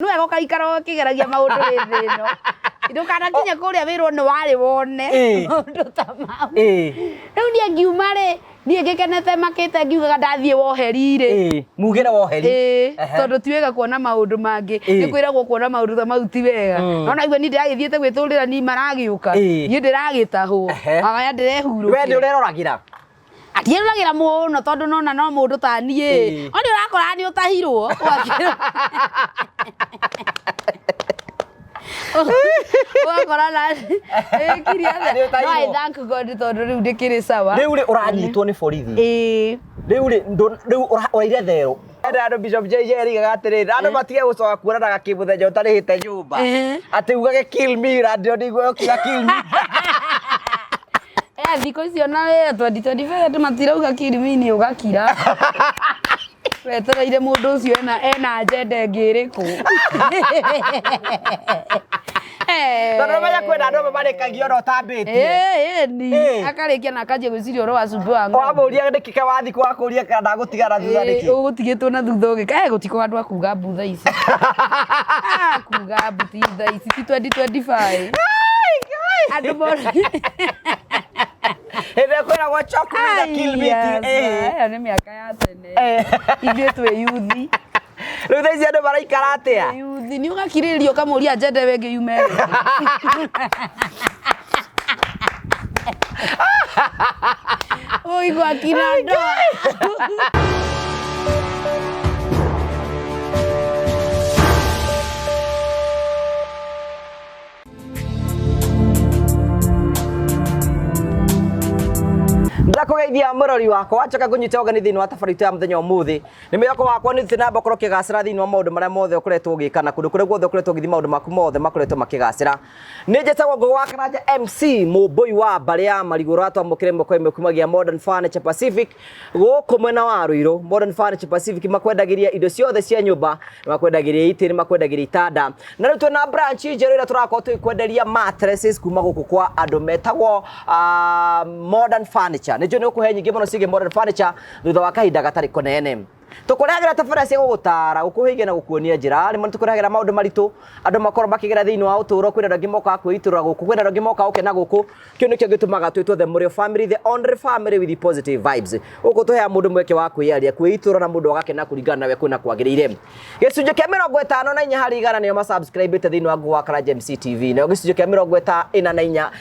No ego kaikaro kigeragia maundu rithino. Ndukana kinya kuria wirwo ni wari wone. Maundu ta mau. Riu nie ngiuma ri, nie ngikenete makite ngiugaga ndathie woheri ri. Mugire woheri. Tondu tiwega kuona maundu mangi. Ni kwiragwo kuona maundu ta mau ti wega. Ona igwe ni ndiragithiete gwiturira ni maragiuka. Ni ndiragitahwo. Agaya ndirehurwo. We ni ureroragira. Atieragira muno tondu nona no mundu ta nie. Oni urakora ni utahirwo. Wakora na kiria no I thank God tondu riu ndikiri sawa. Riu ri uranyitwo ni borithi. Riu uraire thero. Ndo Bishop JJ rigaga atiriri andu matige gucoka kuona na kimuthenya utarihite nyumba ati ugage kill me radio niguo kiga kill me. Thiko icio na we 2025 tumatirauga kirimini ugakira. Wetereire mundu ucio ena agenda ngiriku. Tondu menya kwenda andu marikagio no tambitie. Ni akarikia na kanjia gwiciria ro wa cumbi wa ng'ombe. Wamuria ndikika wathi kwa kuria kana ndagutigara thutha niki. Ugutigitwo na thutha ugika gutiko andu akuga mbutha ici. Kuga mbutha ici ti 2025. Andu mori. Ebe kwera go chocolate kill me. Ni miaka ya tene. Ithuĩ twĩ yuthi. Riu thaici andu maraikara atia? Yuthi ni ugakiririo kamuria njende wengi yume. Oi gwa kinando. Ndakugeithia murori wakwa wachoka kunyita ogani thini wa tabarito ya muthenya umuthi ni miyoko wakwa ni tinamba korwo kigacira thini wa maundu maria mothe ukoretwo ugikana kundu kuria guothe ukoretwo ugithi maundu maku mothe makoretwo makigacira ni njetago ngo wakaraja MC muboi wa bari ya mariguru atwamukire moko imwe kumagia Modern Furniture Pacific guku mwena wa Ruiru. Modern Furniture Pacific makwendagiria indo ciothe cia nyumba, makwendagiria itiri, makwendagiria itanda, na ritu na branch njeru ira turakorwo twikwenderia mattresses kuma guku kwa andu metagwo Modern Furniture. Nijo ni ukuhe nyingi muno sige Modern Furniture thutha wa kahinda gatari konene. Tukuragira tabara cia gugutara gukuhige na gukuonia njira rimwe tukuragira maundu maritu andu makorwo makigera thiini wa uturo kwina ndangi moka kwiturura guku kwina ndangi moka ukena guku kio nikio gitumaga twitwo the Murio family, the only family with the positive vibes. Uko tuhe mundu mweke wa kwiaria kwiturura na mundu agakena kuringana nawe kwina kwagirire. Gicunje kia 54 hari igana niyo ma subscribe te thiini wa Gwakara MC TV na gicunje kia 54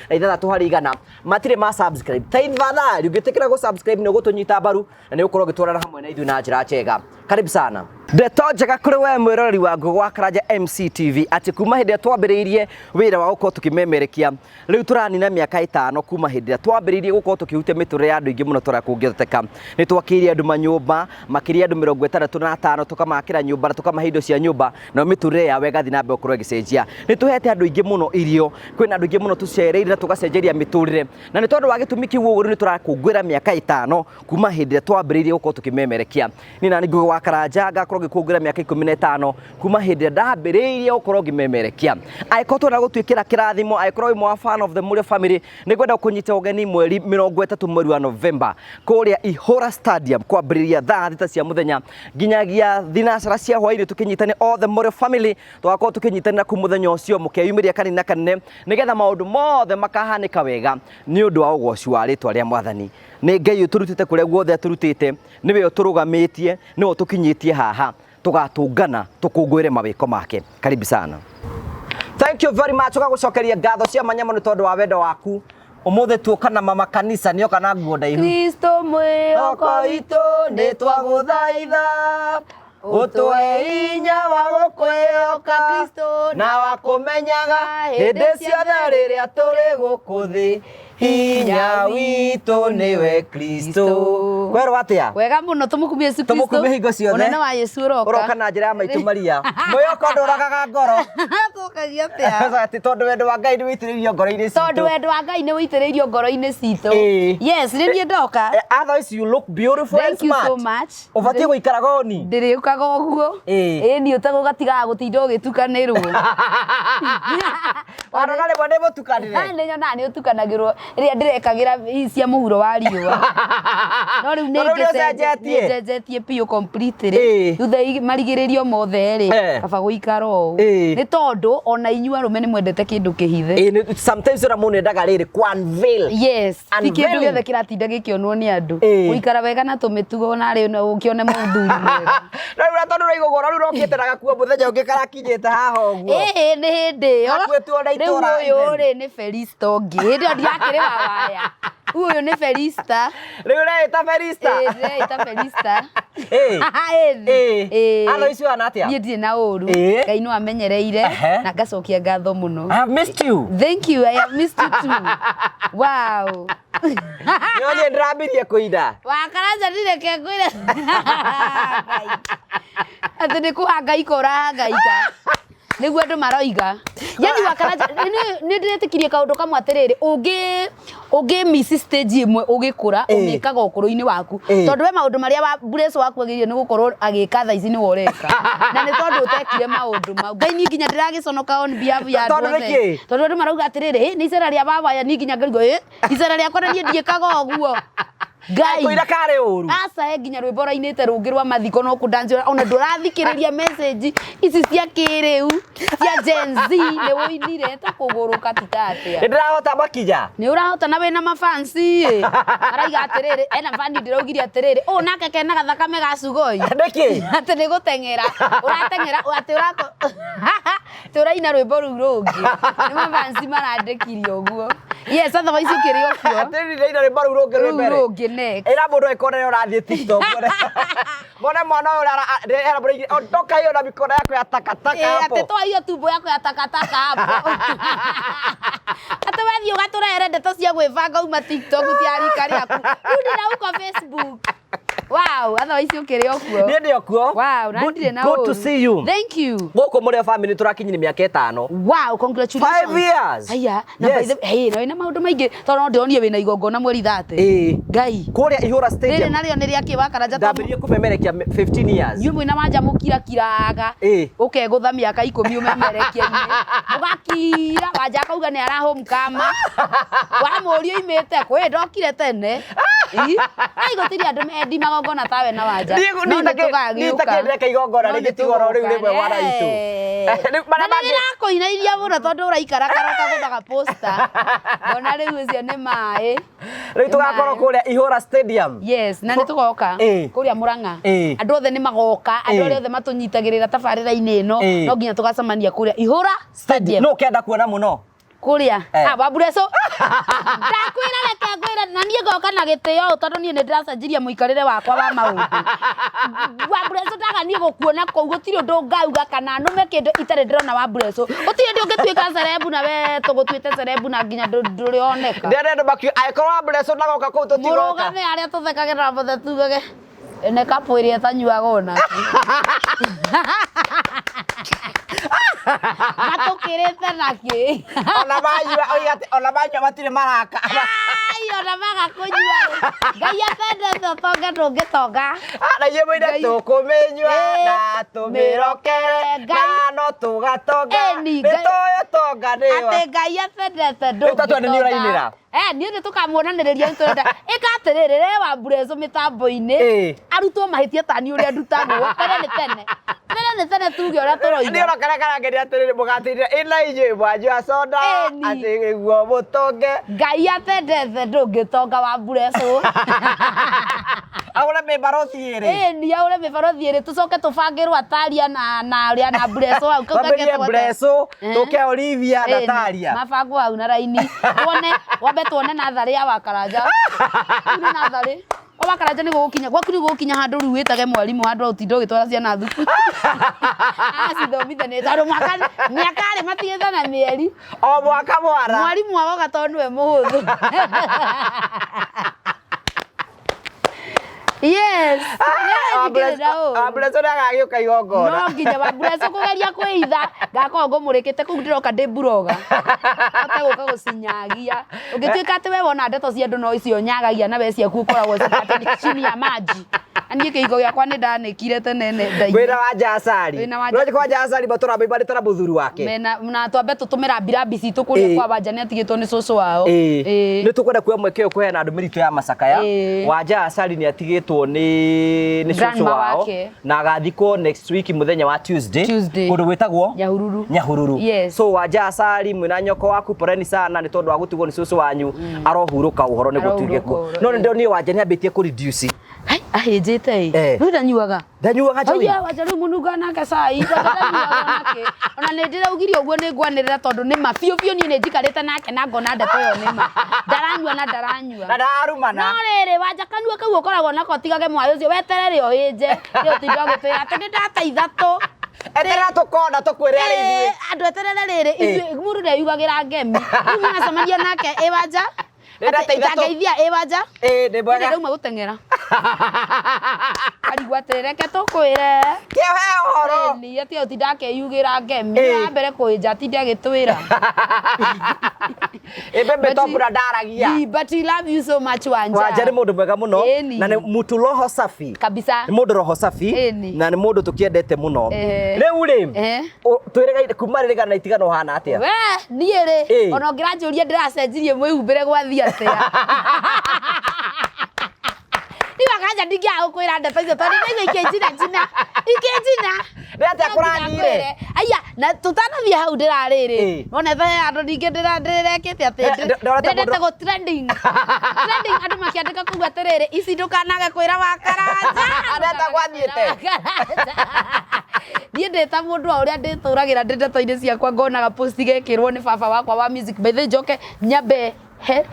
na ithatatu hari igana matire ma subscribe taithana riugitikira go subscribe no gutunyita baru na ni ukorwo gitwarana hamwe na ithu na njira chega. Karibu sana. Ndeto njega kuri we mwirori wa Gwakara MC TV ati kuma hindi twambiriirie wira wa gukorwo tukimemerekia riu turanina miaka 5 kuma hindi twambiriirie gukorwo tukihutia miture ya andu ingi muno tora kungitheka ni twakiria andu manyumba makiria andu 65 tukamakira nyumba tukamahe indo cia nyumba na miture ya wega thina mbe ukorwo gicenjia ni tuhete andu ingi muno irio kwina andu ingi muno tucereire na tugacenjeria miturire na ni tondu wa gitumi kiu uguru ni turakungwira miaka 5 kuma hindi twambiriirie gukorwo tukimemerekia ni nani Gwakara ngakorwo gikungira miaka 15 kuma hindi ndambiriirie gukorwo gimemerekia aikorwo na gutwikira kirathimo aikorwo imwe fan of the Murio family ni gwenda kunyita ugeni mweri 30 mweri wa November kuria Ihora Stadium kwambiriria thaa thita cia muthenya nginyagia thinacara cia hwaini tukinyitane all the Murio family twakorwo tukinyitana ku muthenya ucio mukeyumiria kanina kanene nigetha maundu mothe makahanika wega ni undu wa ugoci wa ritwa ria mwathani ni Ngai uturutite kuria guothe aturutite niwe uturugamitie niwe tukinyitie haha tugatungana tukungwire mawiko make. Karibu sana. Thank you very much ugagucokeria ngatho cia manyamo ni tondu wa wendo waku umuthe tuokana mama kanisa nio kana nguo ndaihu Kristo mwihoko itu ni twaguthaitha utwe inya wa gukwioka Kristo na wa kumenyaga hindi ciothe riria turi guku thi hinya witu niwe Kristo. Kwero atia wega muno tumukumie Yesu Kristo tumukumie hingo ciothe unene wa Yesu uroka na njira ya maitu Maria mwiyoko nduragaga ngoro tukagia atia ati tondu wendo wa Ngai ni witiririo ngoro-ini citu tondu wendo wa Ngai ni witiririo ngoro-ini citu yes ni nie ndoka otherwise you look beautiful and smart. Thank you so much. Ubatie guikaraga oni ndirikukaga uguo ni utagugatiga gutinda ugitukanirwo warona rimwe ni mutukanire ni nyona ni utukanagirwo ria ndirekagira cia muhuro wa riua no riu nĩnjetie piũ completely thutha marigĩrĩrio mothe rĩ kaba gũikara ũũ nĩ tondũ ona inyua rũme nĩ mwendete kĩndũ kĩhithe sometimes ona mũndũ endaga rĩrĩ kwanvil yes ti kĩndũ gĩothe kĩratinda gĩkĩonwo nĩ andũ gũikara wega na tũmĩtugo na rĩ ũkĩone mũthuri mwega rĩu tondũ rĩigũgora rĩu rokĩte na gakuo mũthenya ũngĩ karakinyĩte haha ũguo nĩ hĩndĩ ĩyo rĩu ũyũ rĩ nĩ Felista ũngĩ hĩndĩ ĩyo ndirakĩrĩ wa Waya ũyũ nĩ Felista rĩu ũreĩta Felista ũreĩta Felista ano icio ana atĩa niĩ ndirĩ na ũru Ngai no amenyereire na ngacokia ngatho mũno I have missed you thank you I have missed you too wow niĩ ndĩrambirie kũina wakaranja ndireke kwĩra atĩ nĩ kũhanga ikorahangaika nĩguo andũ maroiga yani wakaranja nĩ ndĩretĩkirie kaũndũ kamwe atĩrĩrĩ ũngĩ miss stage ĩmwe ũgĩkũra ũmĩkaga ũkũrũ-inĩ waku tondũ we maũndũ marĩa Brace waku agĩrĩire nĩ gũkorwo agĩka thaa ici nĩ woreka na nĩ tondũ ũtekire maũndũ mau Ngai niĩ nginya ndĩragĩconoka on behalf ya andũ othe tondũ andũ marauga atĩrĩrĩ nĩ icera rĩa Waya niĩ nginya ngaigua icera rĩakwa na niĩ ndiĩkaga ũguo Ngai kũira karĩ ũru aca nginya rwĩmbo rainĩte rũngĩ rwa mathiko no kũndanjora ona ndũrathikĩrĩria message ici cia kĩrĩu cia Gen Z nĩ woinire ta kũgũrũka titatia ndĩrahota makinya nĩ ũrahota na wĩna mafansi araiga atĩrĩrĩ ena fani ndĩraugire atĩrĩrĩ nake kena gathakame ga cugoi nĩkĩ atĩ nĩ gũteng'era ũrateng'era atĩ ũraina rwĩmbo rũu rũngĩ nĩ mafansi marandĩkirie ũguo yes otherwise ũkĩrĩ okuo atĩrĩrĩ ndaina rwĩmbo rũu rũngĩ next ĩra mũndũ ekorera ũrathiĩ TikTok mwana mwana ũrara toka hiyo na mikono yako ya takataka hapo ate toa hiyo tumbo yako ya takataka hapo ate wathi ũgatũrehere ndeto cia gwĩbanga uma TikTok tiarika rĩaku rudi na uko Facebook wow otherwise ũkĩrĩ okuo niĩ ndĩ okuo wow na ndirĩ na good to see you thank you gũkũ mũrĩ family tũrakinyire mĩaka 5 wow congratulations 5 years aya na by the hey na maũndũ maingĩ tondũ ndĩronire wĩna igongona mweri 30 Ngai kũrĩa Ihũra Stadium narĩo nĩ rĩakĩ wakaranja ndambirie kũmemerekia 15 years nyuĩ mwĩna wanja mũkirakiraga ũkegũtha mĩaka 10 ũmemerekia-inĩ ũgakira wanja akauga nĩ ara home kama wamũrio imĩte kwĩ ndokire tene ai gũtirĩ andũ mendi magongona tawe na wanja no nĩ tũgagĩũka nĩtakĩreka igongona rĩngĩ tigoro rĩu rĩmwe wa raitũ na nĩrakũinairia mũno tondũ ũraikara karoka gũthaga poster ona rĩu icio nĩ maĩ rĩu tũgakorwo kũrĩa Ihũra Stadium yes na nĩ tũgoka kũrĩa Mũrang'a andũ othe nĩ magoka andũ arĩa othe matũnyitagĩrĩra tabarĩra-inĩ ĩno no nginya tũgacemania kũrĩa Ihũra Stadium no kenda kuona mũno kũrĩa wa Brace ndakwĩra reke ngwĩre na niĩ ngoka na gĩtĩo tondũ niĩ nĩ ndĩracenjirie mũikarĩre wakwa wa maũndũ wa Brace ndaga niĩ gũkuona kũu gũtirĩ ũndũ ngauga kana nũme kĩndũ itarĩ ndĩrona wa Brace gũtirĩ ũndũ ũngĩtuĩka cerebu na we tũgũtuĩte cerebu na nginya ndũrĩoneka ndĩrenda makio angĩkorwo wa Brace ndagoka kũu tũtigoka mũrũgame arĩa tũthekagĩra mbothe tugage ene kapu ĩrĩa tanyuaga onaki matũkĩrĩte nakĩ ona manyua matirĩ maraka ona magakũnyua Ngai atendete ũtonga ndũngĩtonga na inyuĩ mũine tũkũmĩnyua na tũmĩrokere na no tũgatonga nĩtũĩ ũtonga nĩwa atĩ Ngai atendete ndũngĩtonga niĩ nĩ tũkamuonanĩrĩria nĩtũrenda ĩka atĩrĩrĩ rĩ wa Brace mĩtambo-inĩ arutwo mahĩtia tani ũrĩa ndutagwo tene nĩ tene tuge ũrĩa tũroiga nĩ ũrokarekarangeria atĩrĩrĩ mũgatĩrĩra ĩna inyuĩ mwanjua soda atĩ nĩguo mũtonge Ngai atendete ndũngĩtonga wa Brace agũre mĩbarothi ĩrĩ ni agũre mĩbarothi ĩrĩ tũcoke tũbangĩrwo Ataria na ũrĩa na Brace hau twambĩrie Brace tũke Olivia na Ataria mabangwo hau na raini tuone natharĩ ya Wakaranja nĩ natharĩ Wakaranja nĩ gũgũkinya gwaku nĩ gũgũkinya handũ rĩu wĩtage mwarimũ handũ ũtinda ũgĩtwara ciana thukuru acithomithanie tondũ mĩaka rĩ matigĩte na mĩeri o mwaka mwara mwarimũ agoga tondũ nĩwe mũhũthũ yes Brace ndagagĩũka igongona no nginya wa Brace kũgeria kwĩitha ngakorwo ngũmũrĩkĩte kũu ndĩroka ndĩ mburoga ote gũka gũcinyagia ũngĩtuĩka atĩ we wona ndeto cia andũ no icio nyagagia na we ciaku ũkoragwo chini ya maji Ani kĩhiko gĩakwa nĩ ndanĩkire tene nenda-inĩ. Wĩra wa Njacari. Nĩ kwa Njacari batura baiba tara mũthuri wake. Na twambe tũtũmĩra birambi citũ kũrĩa kwa banja nĩ atigĩtwo nĩ cũcũ wao. Nĩ tũkwenda kuoya mweke ũyũ kũheana ndũmĩrĩri ya macakaya. Wa Njacari nĩ atigĩtwo nĩ cũcũ wao na agathikwo next week mũthenya wa Tuesday. Kũndũ gwĩtagwo Nyahururu. So wa Njacari mwĩna nyoko waku poreni sana nĩ tondũ wa gũtigwo nĩ cũcũ wanyu arohurũka ũhoro nĩ gũtuĩke kuo. No nĩ ndonire Wanja nĩ ambĩtie kũ reduce. Ahĩnjĩte no ndanyuaga. Ndanyuaga Joey. Oya Wanja rĩu mũnunga nake cai ndanyuaga nake. Ona nĩ ndĩraugire ũguo nĩ ngwanĩrĩra tondũ nĩ ma biũ niĩ nĩ njikarĩte nake na ngona ndeto ĩyo nĩ ma. Ndaranyua na ndaranyua. Na ndarumana. No rĩrĩ Wanja kanua kau ũkoragwo nako tigage mwayo ũcio weterere ũhĩnje. Rĩu tinda gũtwĩra atĩ nĩ ndata ithatũ. Etera tũkona tũkwĩre arĩithi. Andũ eterere rĩrĩ mũndũ ndeyugagĩra ngemi. Rĩu nacemania nake Wanja. Ngeithia Wanja. Nĩ mwega. Nĩ gũteng'era. Arigwa tereke tũkwĩre. Kĩohe ũhoro. Nĩ atĩ ũtinda akeyugĩra ngemi. Ya mbere kũnja atinde agĩtwĩra. Bebe tobura ndaragia. But we love you so much Wanja. Wanja nĩ mũndũ mwega mũno na nĩ mũtu roho safi. Kabisa. Nĩ mũndũ roho safi na nĩ mũndũ tũkĩendete mũno. Rĩu rĩ twĩrĩga kuma rĩrĩga na itigano hana atĩa? We niĩ rĩ ona ngĩranjũria ndĩracenjirie mwĩhumbĩre gwathi atĩa. Niĩ wakanja ndingĩaga gũkwĩra ndeto icio tondũ nĩ ikĩnjina. Nĩ atĩa kũrathire? Aya na tũtanathiĩ hau ndĩrarĩrĩ. None andũ ningĩ ndĩrekĩte atĩ ndĩrete gũ trending. Andũ makĩandĩka kuuga atĩrĩrĩ ici ndũkanage kwĩra wa Karanja. Ndĩrete gwathiĩte. Niĩ ndĩta mũndũ wa ũrĩa ndĩtũragĩra ndeto-inĩ ciakwa ngonaga post gekĩrwo nĩ baba wakwa wa music by the njoke nyambe he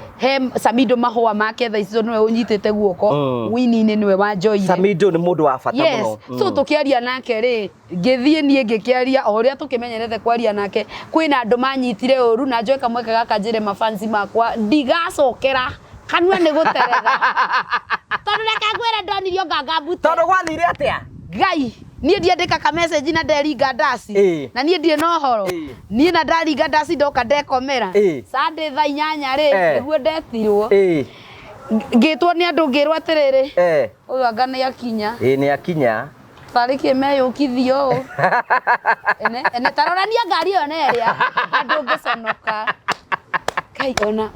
Samido mahũa make thaa icio nĩwe ũnyitĩte guoko wini-inĩ nĩwe wanjoire. Samido nĩ mũndũ wa bata mũno. So tũkĩaria nake rĩ ngĩthiĩ niĩ ngĩkĩaria o ũrĩa tũkĩmenyerete kwaria nake kwĩna andũ manyitire ũru na njoe kamwe gakanjĩre mafansi makwa ndigacokera kanua nĩ gũterega. Tondũ reke ngwĩre ndonirio ngangambute. Tondũ gwathire atĩa? Ngai niĩ ndiandĩka ka message na nderinga ndasi na niĩ ndirĩ na ũhoro niĩ na ndaringa ndasi ndoka ndekomera Sunday thaa 8 rĩ nĩguo ndetirwo ngĩtwo nĩ andũ ngĩrwo atĩrĩrĩ ũyũ anga nĩ akinya nĩ akinya tarĩ kĩmeyũkithio ene tarorania ngari ĩyo nĩ ĩrĩa andũ ngĩconoka kai ona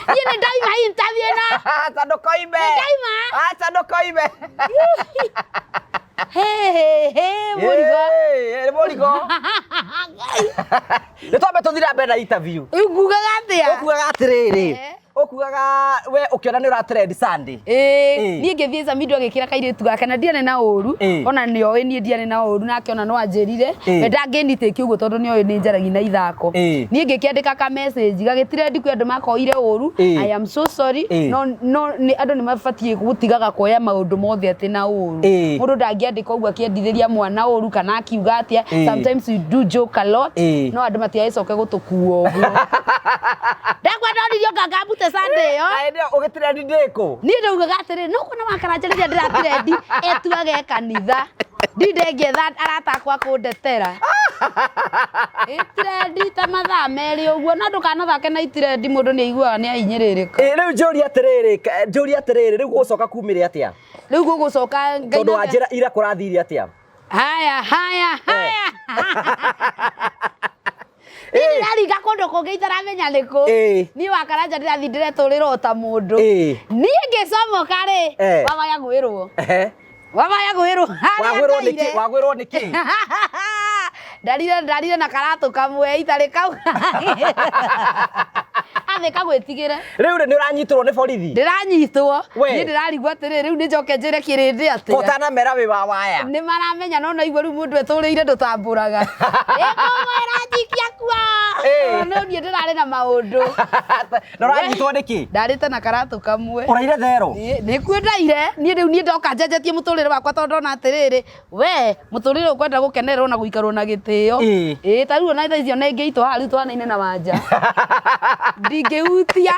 niĩ nĩ ndaima interview na tandũ koime tandũ koime Murigo. Nĩ twambe tũthira mbere na interview. Ngugaga atĩa? Ũkugaga atĩrĩrĩ. Ũkugaga we ũkĩona nĩ ũratrend Sunday. Niĩ ngĩthiĩ Samido agĩkĩra kairĩtu gake na ndiarĩ na ũru ona nĩ oĩ niĩ ndiarĩ na ũru nake ona no anjĩrire ndangĩnitĩki ũguo tondũ nĩ oĩ nĩ njaragia na ithako. Niĩ ngĩkĩandĩka ka message gagĩtirendi kwĩ andũ makoire ũru I am so sorry no andũ nĩ mabatiĩ gũtigaga kuoya maũndũ mothe atĩ na ũru. Mũndũ ndangĩandĩka ũguo akĩendithĩria mwana ũru kana akiuga atĩa. Sometimes we do joke a lot no andũ matiagĩcoke gũtũkua ũguo. Ndakwenda ndonirio ngangambute Sunday yo. Ndio ũgĩtirendi ndĩkũ? Niĩ ndaugaga atĩrĩ no kuna Makaranja rĩrĩa ndĩratirendi etuage kanitha. Ndingĩetha arata akwa kũndetera. Itirendi ta mathaa merĩ ũguo na ndũkanathake na itirendi mũndũ nĩ aiguaga nĩ ahinyĩrĩrĩka. Rĩu njũria atĩrĩrĩ rĩu gũcoka kumĩre atĩa? Rĩu gũgũcoka Ngai tondũ Wanjĩra ira kũrathire atĩa? Haya. Ndĩraringa kũndũ kũngĩ itaramenya nĩkũ. Niĩ wa Karanja ndĩrathi ndĩretũrĩrwo ta mũndũ. Niĩ ngĩcomoka rĩ Waya gwĩrwo. Waya gwĩrwo. Wagwĩrwo nĩkĩ? Ndarire na karatũ kamwe itarĩ kau. Atheka gwĩtigĩre. Rĩu nĩ ũranyitĩrwo nĩ borithi? Ndĩranyitwo. Niĩ ndĩrarigwo atĩrĩrĩ rĩu nĩ njoke njĩre kĩrĩndĩ atĩa. Ũtanamera wĩ wa Waya. Nĩ maramenya no naigua rĩu mũndũ etũrĩire ndũtambũraga. Ĩkũmwĩra njikia kuo. No niĩ ndĩrarĩ na maũndũ. Na ũranyitwo nĩkĩ? Ndarĩte na karatũ kamwe. Ũraire therũ? Nĩkuo ndaire. Niĩ rĩu niĩ ndoka njenjetie mũtũrĩre wakwa tondũ ndona atĩrĩrĩ we mũtũrĩre ũkwenda gũkenererwo na gũikarwo na gĩtĩo. Ta rĩu ona thaa icio nĩ ngĩitwo haha rĩu twanaine na Wanja. Ndingĩhutia.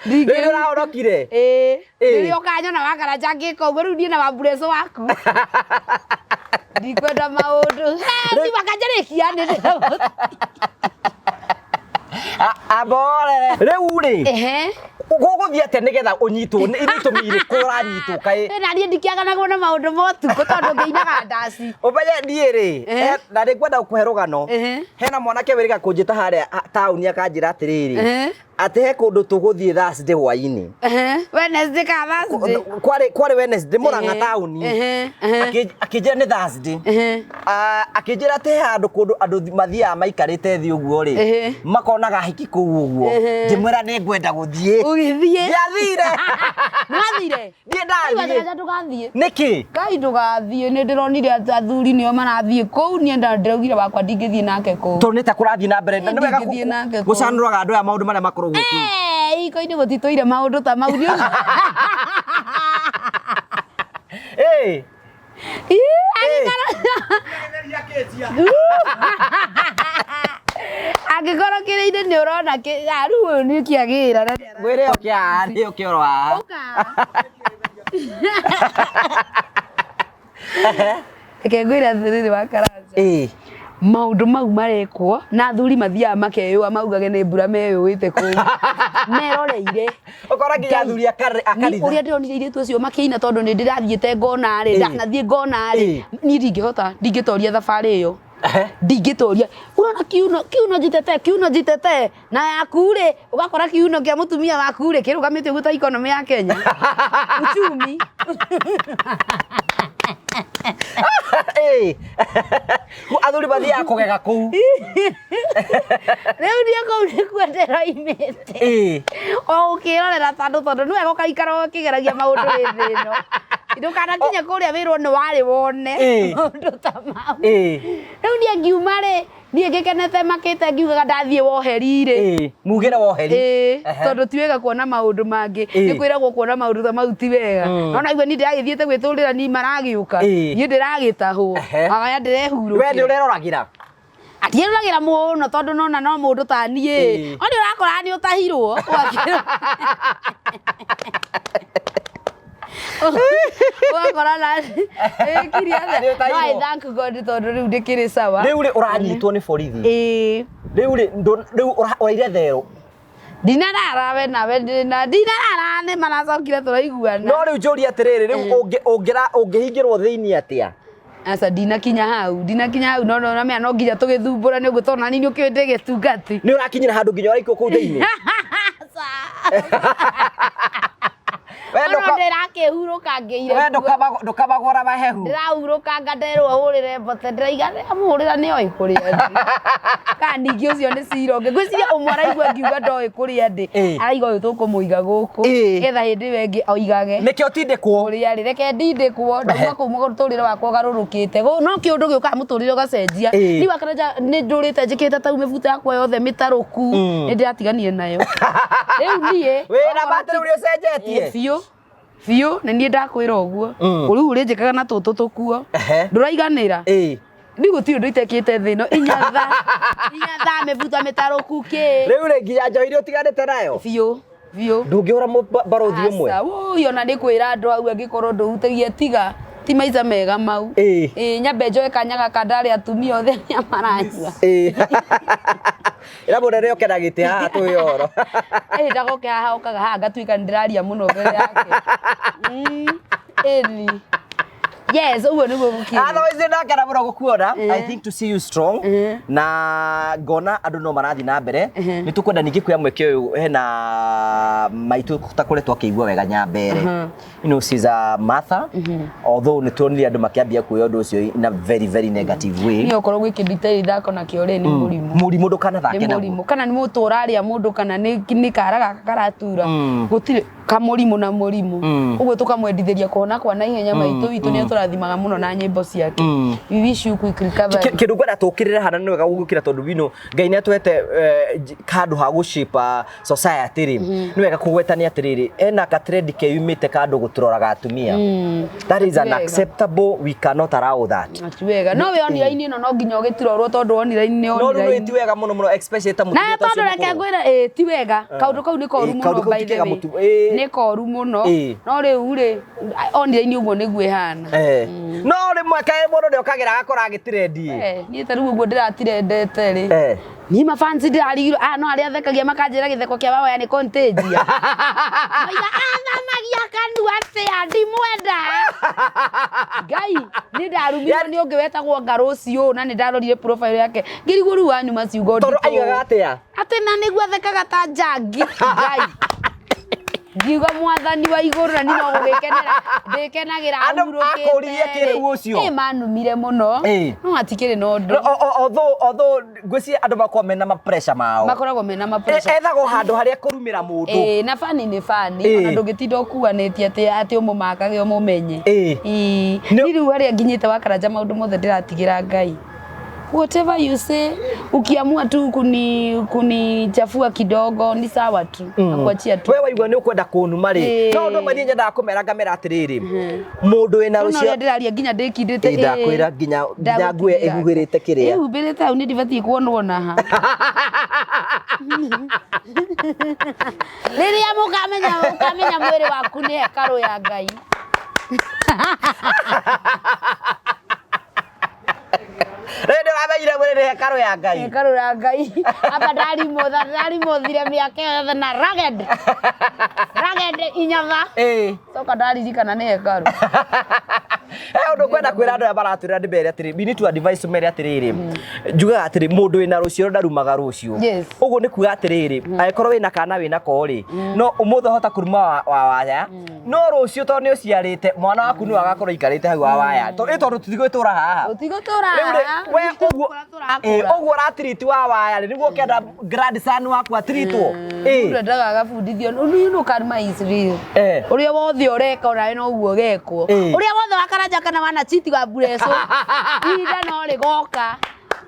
Rĩu ũrahonokire? Rĩrĩa ũkanyona wa Karanja ngĩka ũguo rĩu niĩ na wambureco waku. Ndikwenda maũndũ. Ti makanjarĩkia nĩ Abore. Rĩu rĩ. Ehe. Gũgũthiĩ atĩa nĩgetha ũnyitwo itũmi irĩkũ ũranyitwo kaĩ? Na niĩ ndikiaganagwo na maũndũ ma ũtukũ tondũ ngĩinaga ndaci. Ũmenye niĩ rĩ, na nĩngwenda gũkũhe rũgano. Hena mwanake wĩrĩga kũnjĩta harĩa taũni akanjĩra atĩrĩrĩ. Atĩ he kũndũ tũgũthiĩ Thursday hwaĩ-inĩ. Wednesday ka Thursday. Kwarĩ Wednesday Mũrang'a taũni. Akĩnjĩra nĩ Thursday. Akĩnjĩra atĩ he handũ kũndũ andũ mathiaga maikarĩte thĩ ũguo rĩ, makonaga hiki kũu ũguo. Ngĩmwĩra nĩngwenda gũthiĩ. Ũgĩthiĩ? Ndiathire. Nĩwathire? Niĩ ndathiĩ. Ndũgathiĩ. Nĩkĩ? Ngai ndũgathiĩ, nĩndĩronire athuri nĩo marathiĩ kũu, niĩ ndĩraugire wakwa ndingĩthiĩ nake kũu. Tondũ nĩta kũrathiĩ na mbere. Nĩ wega gũcanũraga andũ aya maũndũ marĩa makoragwo kuo. Iko-inĩ gũtitũire maũndũ ta mau. Angĩkorwo kĩrĩ-inĩ nĩ ũrona rĩu ũyũ nĩ kĩagĩra. Ngwĩre ũkĩa ũrwa. Reke ngwĩre atĩrĩrĩ wa Karanja. Maũndũ mau marekwo na athuri mathiaga makeyũa maugage nĩ mbura meyũĩte kũu. Meroreire. Ũkora nginya athuri akaritha. Ũrĩa ndĩronire airĩtu acio makĩina tondũ nĩ ndĩrathiĩte ngona rĩ, ndanathiĩ ngona rĩ. Niĩ ndingĩtoria thabarĩ ĩyo. Ndingĩtoria. Ũrona kiuno njitete na yaku rĩ, ũgakora kiuno kĩa mũtumia waku rĩ kĩrũgamĩte ũguo ta economy ya Kenya. Uchumi. Athuri mathiaga kũgega kũu. Rĩu niĩ kũu nĩkuo ndĩroimĩte. O ũkĩrorera tondũ nĩ wega ũkaikara ũkĩgeragia maũndũ hĩndĩ ĩno. Ndũkanakinye kũrĩa wĩrwo nĩ warĩ wone maũndũ ta mau. Rĩu niĩ ngiuma rĩ, niĩ ngĩkenete makĩte ngiugaga ndathiĩ woheri rĩ. Mugĩre woheri. Tondũ ti wega kuona maũndũ mangĩ. Nĩ kwĩragwo kuona maũndũ ta mau ti wega. No naigua niĩ ndĩragĩthiĩte gwĩtũrĩra niĩ maragĩũka. Niĩ ndĩragĩtahwo. Agaya ndĩrehurũkia. We nĩ ũreroragĩra? Ndiĩroragĩra mũno tondũ nona no mũndũ ta niĩ. O nĩ ũrakora nĩ ũtahirwo. Wakora na kiria no I thank God tondũ rĩu ndĩkĩrĩ sawa. Rĩu rĩ ũranyitwo nĩ borithi. Rĩu ũraire therũ. Ndinarara we nawe ndinarara nĩ maracokire tũraiguana. No rĩu njũria atĩrĩrĩ, rĩu ũngĩhingĩrwo thĩinĩ atĩa? Aca ndinakinya hau no mea no nginya tũgĩthumbũra nĩ ũguo tondũ nani nĩ ũkĩũĩ ndĩgĩtungati. Nĩ ũrakinyĩra handũ nginya ũraikio kũu thĩinĩ? Ndĩrakĩhurũka ngĩire. We ndũkamagora mahehu. Ndĩrahurũka nganderwo hũrĩre mbote ndĩraiga mũhũrĩra nĩoĩ kũrĩa ndĩ. Kana ningĩ ũcio nĩ cira ũngĩ. Ngwĩciria ũmwe araigua ngiuga ndoĩ kũrĩa ndĩ. Araiga ũyũ tũkũmũiga gũkũ. Getha hĩndĩ ĩyo ĩngĩ oigage. Nĩkĩo tindĩkwo. Kũrĩa rĩ, reke ndindĩkwo. Ndauma kũu mũtũrĩre wakwa ũgarũrũkĩte. No kĩũndũ gĩũkaga mũtũrĩre ũgacenjia. Rĩu Karanja nĩ ndũrĩte njĩkĩte ta mĩbuto yakwa yothe mĩtarũku. Nĩ ndĩratiganire nayo. Rĩu niĩ. Wĩna batĩrĩ ũrĩa ũcenjetie. Biũ na niĩ ndakwĩra ũguo. Rĩu ũrĩ njĩkaga na tũtũ tũkuo. Ndũraiganĩra. Niĩ gũtirĩ ũndũ itekĩte thĩ ĩno. Inyatha mĩbuto mĩtarũku kĩ. Rĩu rĩ nginya njohiri ũtiganĩte nayo. Biũ. Ndũngĩhũra barothi ũmwe. Ũyũ ona nĩ kwĩra andũ hau angĩkorwo ndũhutagia tiga. Ti maica mega mau. Nyambe njoe kanya gaka ndarĩ atumia othe arĩa maranyua. Ĩra mũnene oke na gĩtĩ haha twĩyoro. Ndagoke haha okaga haha ngatuĩka nĩndĩraria mũno mbere yake. Yes, uwe niguo gũkinya. Otherwise ndakena mũno gũkuona. I think to see you strong. Na ngona andũ no marathiĩ na mbere. Nĩ tũkwenda ningĩ kuoya mweke ũyũ hena maitũ tũtakoretwo akĩigua wega Nyambere. You know, she's a mother. Although nĩ tuonire andũ makĩambia kuoya ũndũ ũcio in a very very negative way. Nĩ okorwo gwĩkĩ detail thako na kĩore nĩ mũrimũ. Mũrimũ ndũkanathake na mũrimũ. Kana nĩ mũtũ ũrarĩa mũndũ kana nĩ kara gaka karatura. Gũtirĩ kamũrimũ na mũrimũ. Ũguo tũkamwendithĩria kũhona kwa naihenya maitũ witũ nĩ tũrathimaga mũno na nyĩmbo ciake. We wish you quick recovery. Kĩndũ ngwenda tũkĩrĩre hana nĩ wega gũgũkĩra tondũ bino Ngai nĩ atwete handũ ha gũshape society rĩ. Nĩ wega kũgwetania atĩrĩrĩ ena ka trend keyumĩte kandũ gũtũroraga atumia. That is unacceptable. We cannot allow that. Ati wega. No we online ĩno no nginya ũgĩtirorwo tondũ online nĩ online. No ti wega mũno especially ta mũtumia ta ũcio. Na tondũ reke ngwĩra ti wega. Kaũndũ kau nĩ koru mũno by the way. nä koru må no no rä u rä online å guo nä guo ihana no rä mweka må ndå nä å kagä ra gakora agä tirendi niä ta rä u å guo ndä ratirendete rä ni mafansi ndä rarigirwo no arä a thekagia makanjä ra gä theko kä a Waya nä contagia maiga athamagia kanua atä a ndimwenda ngai nä ndarumirwo nä å ngä wetagwo ngarå ciå na nä ndarorire profile yake ngä rigwo rä u wanyuma ciugo aigaga atä a atä na nä guo athekaga ta njangi ngai ngiuga mwathani wa igå rå na nä no gå gä kenera ndä kenagä ra ahurå manumire må no no atikä rä no ndå otho ngwĩciria andå makoragwo mena ma-pressure mao makoragwo mena ma-pressure ethagwo handå harĩa kũrumä ra må ndå na bani nä bani ona ndå gä tinda å kuanä tie atä å må makage å må menye nä rä u harä a nginyä te wakaranja maå ndå mothe ndä ratigä ra ngai whatever you say ukiamua tu kunichafua kidogo ni sawa tu nakuachia tu wewe waigua ni ukwenda kunuma ri no ndo mari nyenda kumera ngamera atiriri mundu wina rucio no ndiraria nginya ndikindite ndakwira nginya ngwe iguhirite kiria ehubirite au ni ndibati kuonwo naha riria mukamenya mwiri waku ni hekaru ya Ngai Rede wabeire mwere hekaru ya Ngai. Hekaru ya Ngai. Aba ndari mothire miaka yothe na rugged inyava. Soka ndari dikana ne hekaru. Ndo kwenda kwira andu baratwira ndibere atiri we need to advise mere atiriri. Njuga atiri mundu wina rucio ndarumaga rucio. Uguo ni kuga atiriri agikorwo wina kana wina kori. No umuthe hota kuruma wa Waya. No rucio to ni uciarite mwana waku ni agakorwo ikarite hau wa Waya. Tondu tutigwitura haha. Utigotura haha. We uguo ratiriti wa Waya niguo kenda grandson waku atritwo ndaga gabundithio no karma is real uria wothe ureka ona no uguo gekwo uria wothe wakaranja kana wana chiti wa bureso ida no rigoka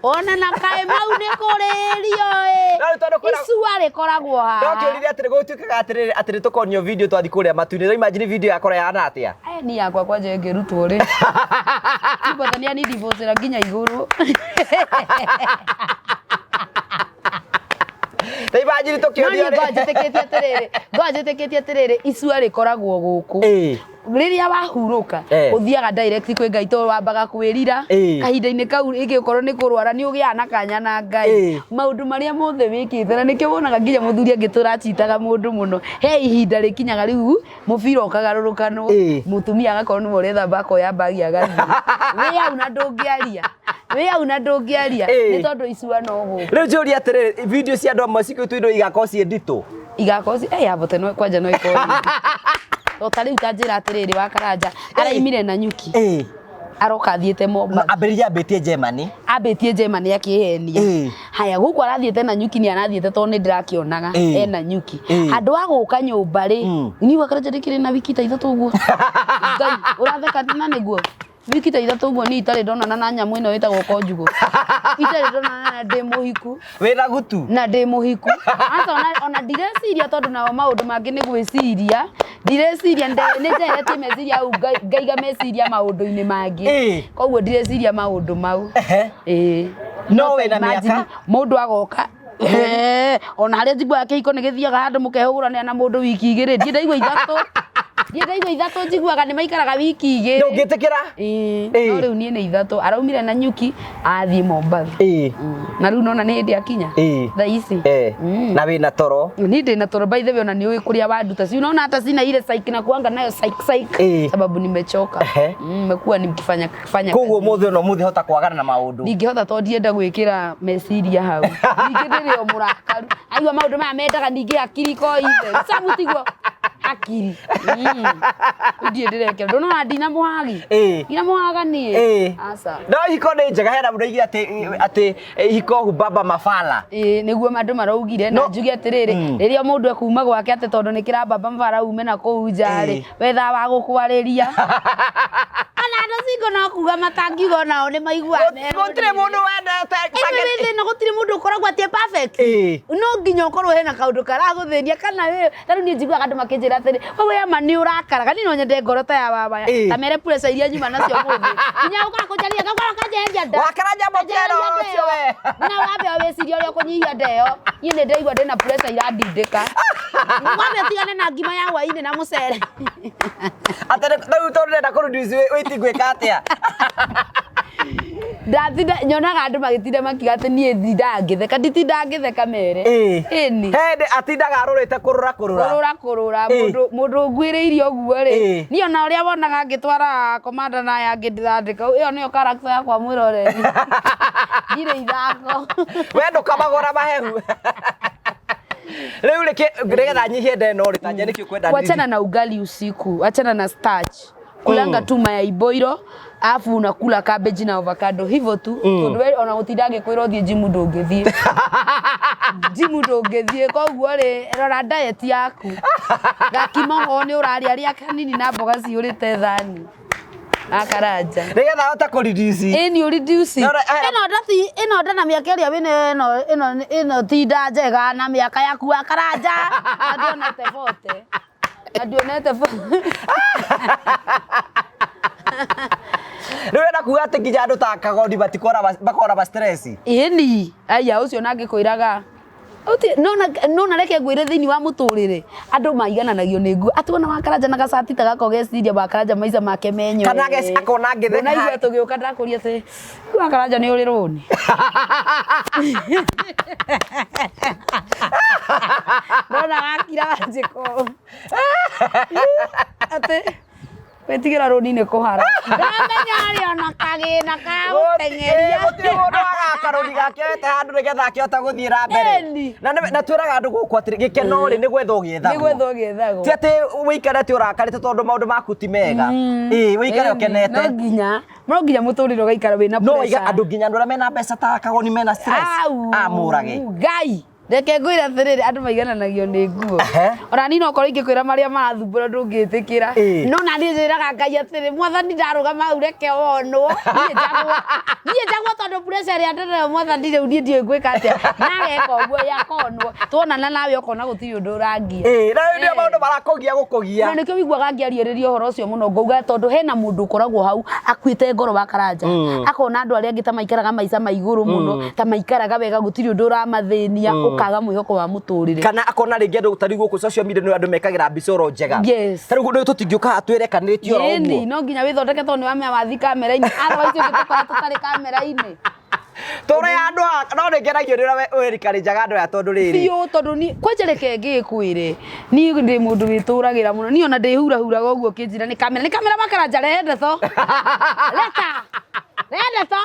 ona na kae mau ni kuririo isu arikoragwo haha no kiurire atiri gutwikaga atiri tukonio video twathi kuria matuini imagine video yakora yana atia ni yakwa kwanje ngirutwo ri tibothania ni divorce ra nginya iguru imagine tukiorio ri ngojeteketie atiriri isu arikoragwo guku riria wahuruka uthiaga direct kwi Ngai to wambaga kwirira kahinda-ini kau igikorwo ni kurwara ni ugia na kanya na Ngai maundu maria mothe wikite na nikio wonaga nginya muthuri angitura citaga mundu muno he ihinda rikinyaga riu mubira ukagarurukano mutumia agakorwo ni moretha bako ya bagi agathi we au na ndungiaria ni tondu icua no gu riu njuri atiriri video cia andu amwe cikitwindo igakorwo ci ndito igakorwo abote no kwanja no ikori Tari utajira atiriri wakaranja araimire na nyuki aroka thiete Momba ambiriria abetie Germany akihenia haya guku arathiete na nyuki ni arathiete to ni ndirakionaga ena nyuki andu aguka nyumba ri ni wakaranja ndikire na wiki ta ithatu guo Ngai uratheka na niguo wiki ta ithatu guo ni itari ndona na nyamu ino witagwo konjugo itari ndona na ndi muhiku wira gutu na ndi muhiku asa ona direciria tondu na maundu mangi ni gwiciria direciria ni njerete meciria au ngaiga meciria maundu-ini mangi koguo direciria maundu mau no wena miaka mundu agoka ona haria njigua kihiko ni githiaga handu mukehugurania na mundu wiki igiri ndaigua ithatu njiguaga ni maikaraga wiki igiri ndungitikira no riu nie ni ithatu araumire na nyuki athie Mombatha na riu nona ni hindi akinya thaa ici na wina toro ni ndina toro by the way ona ni ui kuria wanduta si unaona hata sina ile psyche na kuanga nayo psyche sababu nimechoka nimekuwa nikifanya koguo muthe no muthe hota kwagana na maundu ningihota to ndienda gwikira meciria hau ningidirio murakaru aigua maundu maya mendaga ningi akiri ko ithe sabutiguo akiri ndie ndirekera ndona ndina muhagi ina muhaga ni asa no hiko ni njega hera mundu ati hiko hubaba mafala niguo mandu maraugire na njugi atiriri riria mundu akuma gwake ati tondu ni kirababa mafara ume na kuu njari wetha wa gukwariria ana singo no kuga matangigo nao ni maigua gutire mundu wendete no gutire mundu ukoragwo atie perfect no nginya ukorwo hena kaundu karaguthenia kana we taru ni njiguaga andu makinjira atiri wewe ama ni urakara kani no nyende ngoro ta ya baba ta mere pressure iria nyuma nacio muthi nginya ukakujaria gakora kajenja nda wakaranja mokero ucio we na wabe weciria uria kunyihia ndeo ni ndaigua ndina pressure irandindika Mwame tigane na ngima ya hwainĩ na mũcere. Atĩ rĩu tondũ ndĩrenda kũreduce weight ngwĩka atĩa? Ndatinda nyonaga andũ magĩtinda makiuga atĩ niĩ thindaga ngĩtheka, nditindaga ngĩtheka mere. Ĩni. Hĩndĩ atindaga arũrĩte kũrũra. Mũndũ ngwĩrĩirie ũguo rĩ. Niĩ ona ũrĩa wonaga ngĩtwara komanda na ya ngĩndĩthandĩka, ĩyo nĩyo character yakwa mwĩroreri. Ndirĩ ithako. We ndũkamagora mahehu. Leo nĩgetha nyihie ndeno rĩ tanja nĩkĩ kwenda nini? Wachana na ugali usiku, achana na starch. Kulanga tu mayai boilo, afu unakula cabbage na avocado hivyo tu. Tondu wewe ona utindange kwira uthie gym ndungithie. Gym ndungithie koguo ri rora diet yaku. Gakima ho ni uraria ria kanini na mboga ciurite thani. Akaranja. Nigetha hota kũ reduce. Ni reduce. Ino nda na miaka ĩrĩa wĩna ino ti nda njega na miaka yaku akaranja. Adionete forte. Adionete forte. Rwenda kuga atĩ nginya andũ ta kagodi bakora ba stress. Ĩni. Aya ũcio nangĩ kwĩraga. Nona reke ngwire thiini wa mũtũrĩre andũ maigananagio nĩ nguo atuona wakaranja na gacati ta gako geciria wakaranja maica make menyo kana geci akona ngĩtheka na igua tũgĩũka ndakũria atĩ wakaranja nĩ ũrĩ rũni nona gakira njĩko atĩ wetigira rũni nĩ kũhara ndamenya arĩ ona kagĩna ka gũtengeria gũtirĩ mũndũ agakarũni gake wete handũ nĩgetha akĩhota gũthiĩra mbere na twĩraga andũ gũkũ atĩ gĩkeno rĩ nĩ gwetha ũgĩethagwo ti atĩ wĩikare atĩ ũrakarĩte tondũ maũndũ maku ti mega wĩikare ũkenete no nginya mũtũrĩre ũgaikara wĩna pressure no andũ nginya andũ arĩa mena mbeca ta kagoni mena stress amũrage ngai reke ngwĩra atĩrĩrĩ andũ maigananagio nĩ nguo ona niĩ no korwo ingĩkwĩra marĩa marathumbũra ndũngĩtĩkĩra no na niĩ njĩraga Ngai atĩrĩ mwathani ndarũgama hau reke wonwo niĩ njagwo tondũ pressure ĩrĩa ndĩrĩ mwathani rĩu niĩ ndiũĩ ngwĩka atĩa nageka ũguo yakonwo tuonana nawe ũkona gũtirĩ ũndũ ũrangia na nĩo maũndũ marakũgia gũkũgia na nĩkĩo wiguaga ngĩarĩrĩria ũhoro ũcio mũno ngauga tondũ hena mũndũ ũkoragwo hau akuĩte ngoro wa karanja akona andũ arĩa angĩ ta maikaraga maica ma igũrũ mũno ta maikaraga wega gũtirĩ ũndũ ũramathĩnia kaga mwihoko wa mũtũrĩre kana akona rĩngĩ andũ tari gũkũ social media no andũ mekagira mbicoro njega tari gũndũ tũtingĩũka atwĩre kanĩtio ro ũguo no nginya wĩthondeke tondũ nĩwamenya wathi kamera-inĩ otherwise ũngĩtũkora tũtarĩ kamera-inĩ tore andũ no nĩngenagio rĩrĩa ũrĩkarĩ njaga andũ ya tondũ rĩrĩ biũ tondũ ni kwanja reke ngĩkwĩre niĩ ndĩ mũndũ wĩtũragĩra mũno niĩ ona ndĩhurahuraga ũguo kĩnjira nĩ kamera makaranja rende to rende to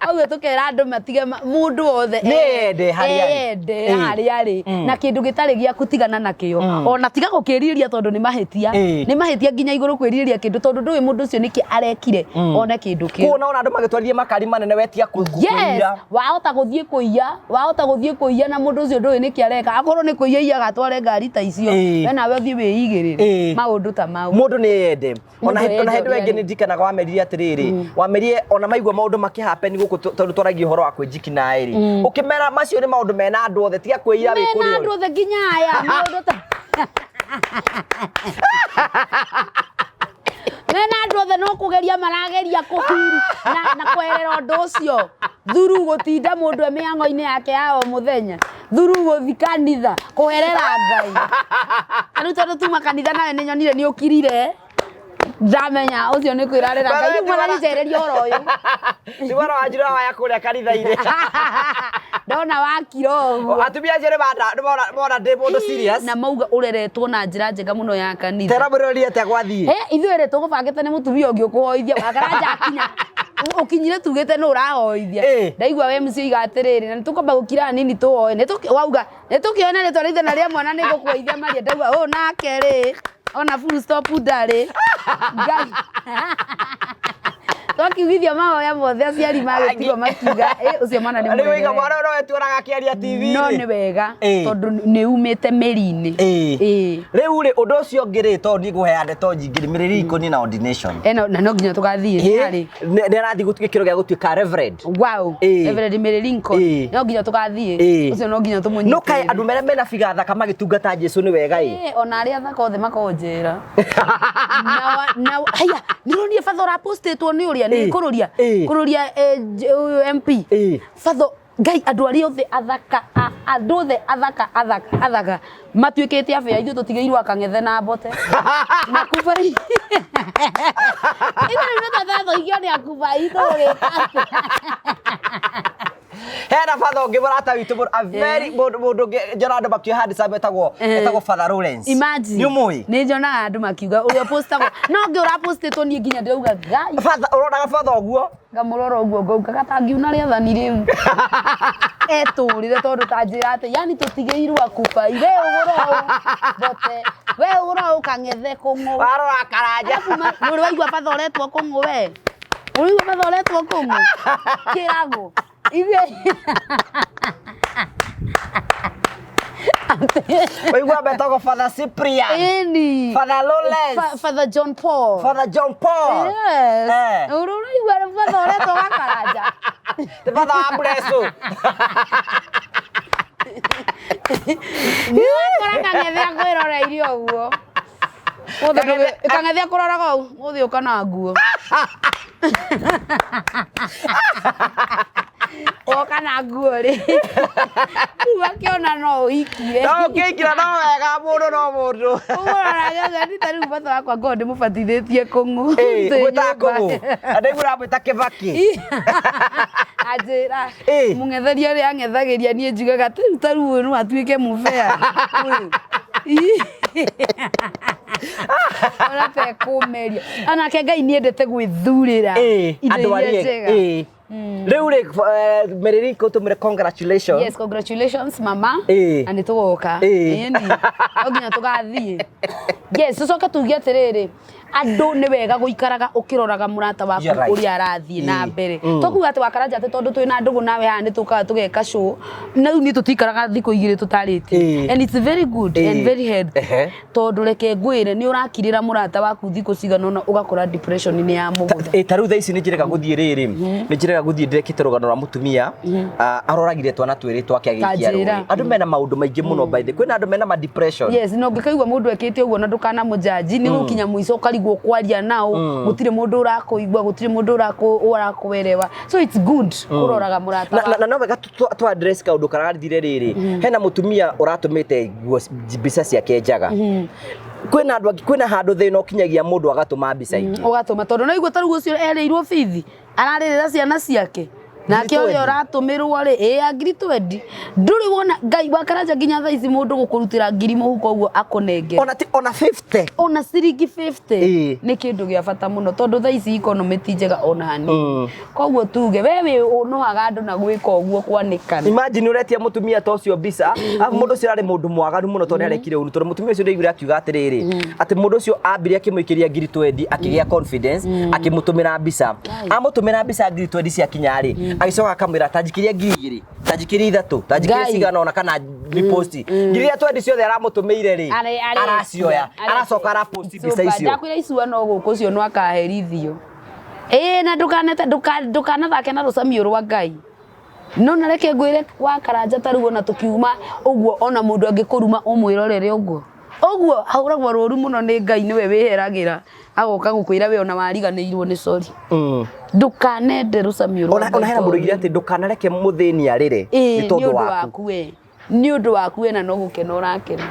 Oguo tukera andũ matige mũndũ wothe ende harĩa arĩ na kĩndũ gĩtarĩ gĩaku tigana nakĩo ona tiga gũkĩrirĩria tondũ nĩ mahĩtia nginya igũrũ kwĩrirĩria kĩndũ tondũ ndũĩ mũndũ ũcio nĩkĩ arekire one kĩndũ kĩu kuona ona andũ magĩtwarithia makari manene wetia kũiya wahota gũthiĩ kũiya na mũndũ ũcio ndũĩ nĩkĩ areka akorwo nĩ kũiya iyaga atware ngari ta icio we nawe ũthiĩ wĩigĩrĩre maũndũ ta mau mũndũ nĩ ende ona hĩndĩ wengĩ nĩ ndikanaga wamerire atĩrĩrĩ wamerie ona maigua maũndũ makĩhappen gũkũ tondũ twaragia ũhoro wa kwĩjiki na ĩrĩ ũkĩmera macio nĩ maũndũ mena andũ othe tiga kwĩira wĩ kũrĩ andũ othe nginya aya maũndũ ta mena andũ othe no kũgeria marageria kũhuru na kwerera ũndũ ũcio thuru gũtinda mũndũ mĩhang'o-inĩ yake ya o mũthenya thuru gũthi kanitha kũherera Ngai rĩu tondũ tuma kanitha nawe nĩ nyonire nĩ ũkirire ndamenya ũcio nĩ kwĩrarĩra Ngai mwana nĩcereria oro ũyũ nĩ mwana Wanjiru Waya kũrĩa kanitha-inĩ ndona wakiro ũguo atumia acio nĩmona ndĩ mũndũ serious na mauga ũreretwo na njĩra njega mũno ya kanitha tera mũrĩrĩrie atĩa gwathiĩ ithuĩ rĩ tũgũbangĩte nĩ mũtumia ũngĩ ũkũhoithia wakaranja akinya ukinyire tugĩte nĩ ũrahoithia ndaigua we MC iga atĩrĩrĩ na nĩtũkwamba gũkira nini tũhoe wauga nĩtũkĩona rĩtwa rĩithana rĩa mwana nĩ gũkũhoithia maria ndaigua nake rĩ ona full stop ndarĩ Ngai twakiugithia mahoya mothe aciari magĩtigwo makiuga ũcio mwana nĩ mwega rĩu mwana no etũraga akĩaria TV no nĩ wega tondũ nĩ umĩte mĩri-inĩ rĩu rĩ ũndũ ũcio ũngĩ rĩ tondũ nĩngũheane to njingĩrĩ mĩrĩri ikũni na ordination na no nginya tũgathiĩ harĩ nĩarathiĩ gĩkĩro gĩa gũtuĩka reverend wow reverend mĩrĩri ikũni no nginya tũgathiĩ ũcio no nginya tũmũnyite no kaĩ andũ marĩa mena biga thaka magĩtungata Jesũ nĩ wega ona arĩa thaka othe makonjera na haya nĩronire father apostĩtwo nĩ ũrĩa nĩ kũrũria MP father Ngai andu ari othe athaka andu othe athaka matuikite afya ithu tutigeirwo akangethe na mbote na kubai ina ni tathatho igio ni akubai nduri hena father ungi murata witu a very mundu njona andu makio handi sabe etagwo Father Lawrence imagine ni umui ni njona andu makiuga uria postagwo no ngi urapostitwo nie nginya ndauga Ngai father uronaga father uguo ngamurora uguo ngauga katangiuna riathani riu eturire tondu tanjira ati yani tutigeirwo akuba ire ugoro bote we ugoro ukangethe kungu warora karanja muri waigua father uretwo kungu we uri father uretwo kungu kirago ibe waigua betagwo Father Cyprian Father Lawrence Father John Paul yes uri father uretwo wakaranja the father abreso ni wakora kangethia kwirorairio uguo kangethia kuroraga u muthi ukana nguo okana nguo ri wakiona no ikie no kikira no wega mundu no mundu uraga ndi tari mbatho wakwa God mubatithĩtie kungu gwita kungu andai muramwita Kibaki ajira mungetheria ri angethagiria nie njugaga taru no atuike mubea ona te kumeria ana ke Ngai niendete gwithurira andu ari riu ri meriri ko tumire congratulations yes congratulations mama ani tugoka ni oginya tugathie yes tucoka tugie atiriri andu ni wega guikaraga ukiroraga murata waku uri arathie na mbere tokuga ati wakaranja ati tondu twina ndugu nawe handi tukaga tugeka show na ni tutikaraga thiko igire tutarite and it's very good and very healthy tondu reke ngwire ni urakirira murata waku thiko ciganona ugakora depression ni ya mugutha taru tha ici ni njireka guthie riri ni njireka guthie ndekite rugano rwa mutumia aroragire twana twiri twake agikia andu mena maundu maingi muno by the kwina andu mena ma depression yes no ngikaigwa mundu ekite uguo na ndukana mujaji ni gukinya muico karigwo kwaria nao gutire mundu urakuigwa gutire mundu urakuwerewa so it's good kuroraga murata na no wega tu address kaundu karathire riri hena mutumia uratumite mbica ciake njaga kwina handu thina ukinyagia mundu agatuma mbica ingi ugatuma tondu no igwa taru ucio ereirwo bithi ararerera ciana ciake nake uyu uratumirwo ri angiri 20 nduri wona Ngai wakaranja nginya tha ici mundu gukurutira ngiri muhuko uguo akonenge ona 50 ona ciringi 50 ni kindu gia bata muno tondu tha ici economy ti njega ona hani koguo tuge wewe unohaga andu na gwika uguo kwanikana imagine uretia mutumia ta ucio mbica mundu ucio ari mundu mwagaru muno tondu arekire uru tondu mutumia ucio ndeigire akiuga atiriri ati mundu ucio ambire akimuikiria ngiri 20 akigia confidence akimutumira mbica amutumira mbica ngiri 20 cia kinyari agicoka kamwira tajikiria ngiri tajikiria ithatu tajikiria cigana ona kana riposti ngiri ya 20 ciothe aramutumeire ri aracioya aracoka araposti mbica icio ndakwira icua no guku cio no akaherithio na ndukana thake na rucamio rwa Ngai no na reke ngwire wakaranja taruo na tukiuma uguo ona mundu angikuruma umwirorere uguo hauragwo ruru muno ni Ngai niwe wiheragira agoka gukwira we ona wariganirwo ni sorry ndukanende rucamio rwa ona hena mundu igire ati ndukanareke muthini arire ni tondu waku ni undu waku na no gukena urakena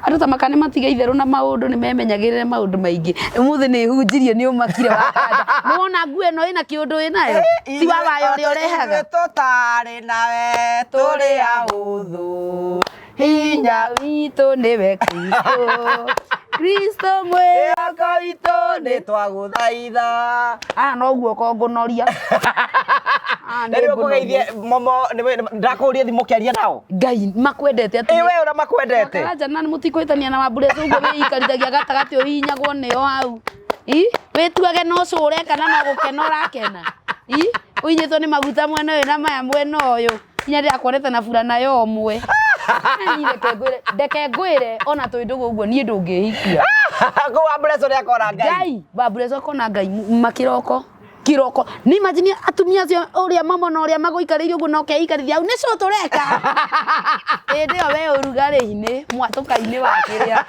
andu ta makane matige itheru na maundu ni memenyagirire maundu maingi muthi ni hunjirie ni umakire wakanda ni wona ngue no ina kiundu inayo ti wa wayo ri urehaga tutari nawe turi ahuthu hinya witu niwe Kristo mwehoko witu ni twaguthaitha no guo kongunoria ndio kugeithie momo ndakuria thimu kiaria nao Ngai makwendete ati we ora makwendete karaja nani mutikoitania na mabure uguo we ikarithagia gatagati uhinyagwo nio hau wituage no cure kana no gukena urakena uinyitwo ni maguta mwena uyu na maya mwena uyu inya ndia kwarete na burana yo mwe ndeke ngwire ona twindugu uguo nie ndungihikia go abreso ria kora Ngai babreso kona Ngai makiroko kiroko ni imagine atumia cio uria mama na uria magoikaririo uguo no keikarithia au nicio tureka ndio we urugari-ini mwatuka-ini wakiria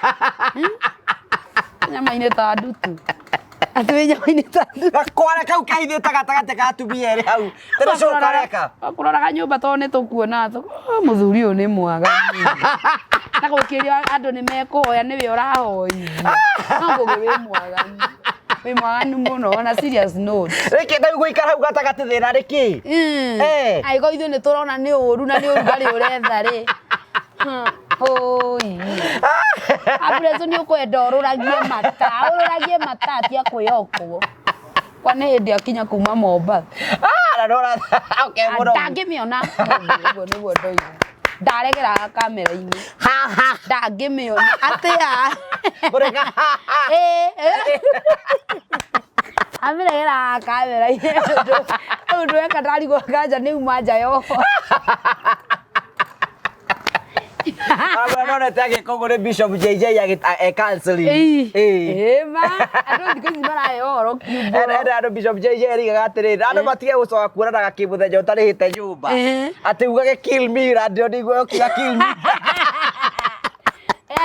nyama-ini ta ndutu Atwe nyama-inĩ tatu. Gakware kau kahithĩte gatagatĩ ga atumia erĩ hau. Tũrĩcoka reka. Kũroraga nyũmba to nĩ tũkuona mũthuri ũyũ nĩ mwaga. Na gũkĩria andũ nĩ mekũhoya nĩwe ũrahoithia. No ngũgĩ wĩ mwaga. Wĩ mwaganu mũno on a serious note. Rĩkĩ ndau gũikara hau gatagatĩ thĩna rĩkĩ? Aigua ithuĩ nĩ tũrona nĩ ũru na nĩ ũrugarĩ ũretha rĩ. Oi. Abrezo nĩ ũkwenda ũrũragie mata atia kwĩhokwo. Kwa nĩ hĩndĩ akinya kuma Mombatha. Na ndora okay mũno. Ndangĩmĩona. Nĩguo ndoiga. Ndaregera kamera-inĩ. Ndangĩmĩona atĩa. Mũrega. Amiregera kamera-inĩ. Ũndũ weka ndarigwo nganja nĩ uma nja yoho. Agora nonete agĩkũgũrĩ Bishop JJ canceling. Ma, andũ thikũ ici marahe ũhoro kiugo. Andũ Bishop JJ erigaga atĩrĩrĩ, andũ matige gũcoka kuonanaga kĩmũthenya ũtarĩhĩte nyũmba. Atĩ ugage kill me radio nĩguo ũkiga kill me.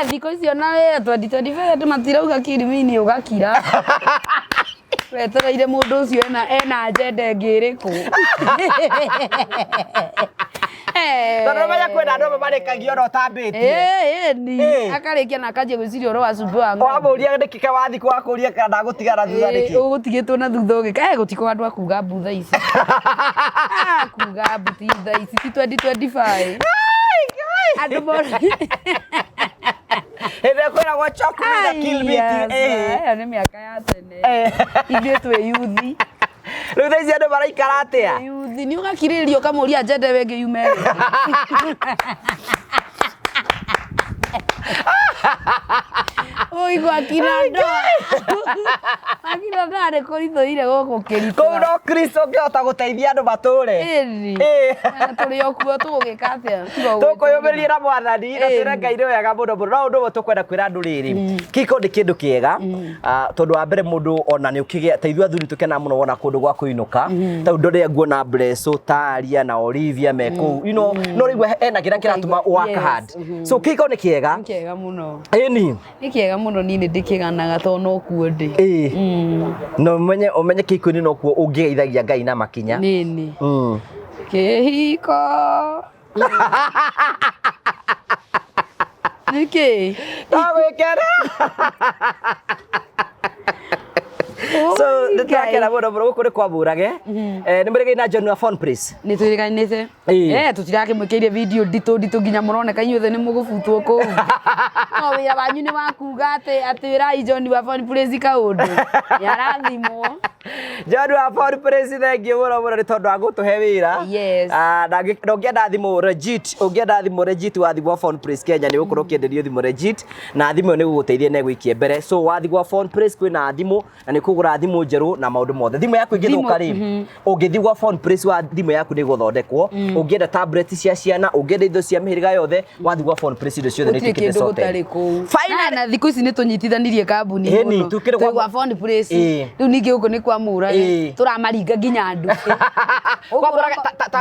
Thikũ icio na 2025 andũ matirauga kill me nĩ ũgakira. Wetereire mũndũ ũcio ena agenda ĩngĩ ĩrĩkũ. Tondũ menya kwĩna andũ marĩkagio no tambĩtie. Ni akarĩkia na akanjia gwĩciria ũhoro wa cumbĩ wa ng'ombe. Wamũria nĩkĩke wathi wakũria kana ndagũtigara thutha nĩkĩ? Ũgũtigĩtwo na thutha ũgĩka gũtikwo andũ akuga mbu thaa ici. Kuga mbu ti thaa ici ti 2025. Andũ mona. Ĩrĩa kwĩragwo chocolate na kill me. Ĩyo nĩ mĩaka ya tene. Ithuĩ twĩ yuthi. Rĩu thaa ici andũ maraikara atĩa? Yuthi nĩ ũgakirĩrĩrio ũkamũria agenda wengĩ yume. Oi gwakira ndoa. Akira ndoa nĩ kũritũhire gũkũ kĩritũ. Kũu no Kristo ũngĩhota gũteithia andũ matũre. Tũrĩ o kuo tũgũgĩka atĩa? Tũkũyũmĩrĩrie na Mwathani na twĩre Ngai nĩ wega mũno mũno. No ũndũ ũmwe tũkwenda kwĩra andũ rĩrĩ, kĩhiko nĩ kĩndũ kĩega tondũ wa mbere mũndũ ona nĩ ũkĩgĩa ta ithuĩ athuri tũkenaga mũno wona kũndũ gwa kũinũka. Ta ũndũ ũrĩa nguona Blesso, Taria na Olivia me kũu, you know, no rĩgua ena kĩrĩa kĩratũma work hard. So kĩhiko nĩ kĩega. Nĩ kĩega mũno. Ĩni. Nĩ kĩega mũno niĩ nĩ ndĩkĩganaga tondũ no kuo ndĩ. No ũmenye kĩhiko-inĩ no kuo ũngĩgeithagia Ngai na makinya. Nĩnĩ. Kĩhiko. Nĩkĩ? Ndagwĩkena. So nĩtũrakena mũno mũno gũkũ nĩ kwamũrage. Nĩ mũrĩgaina John wa phone please. Nĩ twĩrĩganĩte. Tũtirakĩmwĩkĩire video nditũ nginya mũroneka inyuothe nĩ mũgũbutwo kũu. No wĩra wanyu nĩ wakuga atĩ wĩrai John wa phone please kaũndũ. Nĩarathimwo. John wa phone please thengiũ mũno mũno nĩ tondũ wa gũtũhe wĩra. Yes. Na ũngĩenda thimũ legit, ũngĩenda thimũ legit wa thimũ wa phone please Kenya nĩ gũkorwo ũkĩenderio thimũ legit na thimũ nĩ gũgũteithia na ĩgũikie mbere. So wa thimũ wa phone please kwĩna thimũ na nĩ kũgũra thimũ njerũ na maũndũ mothe. Thimũ yaku ĩngĩthũka rĩ, ũngĩthiĩ gwa phone please wa thimũ yaku nĩ gũthondekwo. Ũngĩenda tablet cia ciana, ũngĩenda indo cia mĩhĩrĩga yothe, wathiĩ gwa phone please indo ciothe nĩ tukĩte sote. Fine na thikũ ici nĩ tũnyitithanirie kambuni mũno. Tũĩ gwa phone please. Rĩu ningĩ gũkũ nĩ kwamũrage. Tũramaringa nginya nduthi.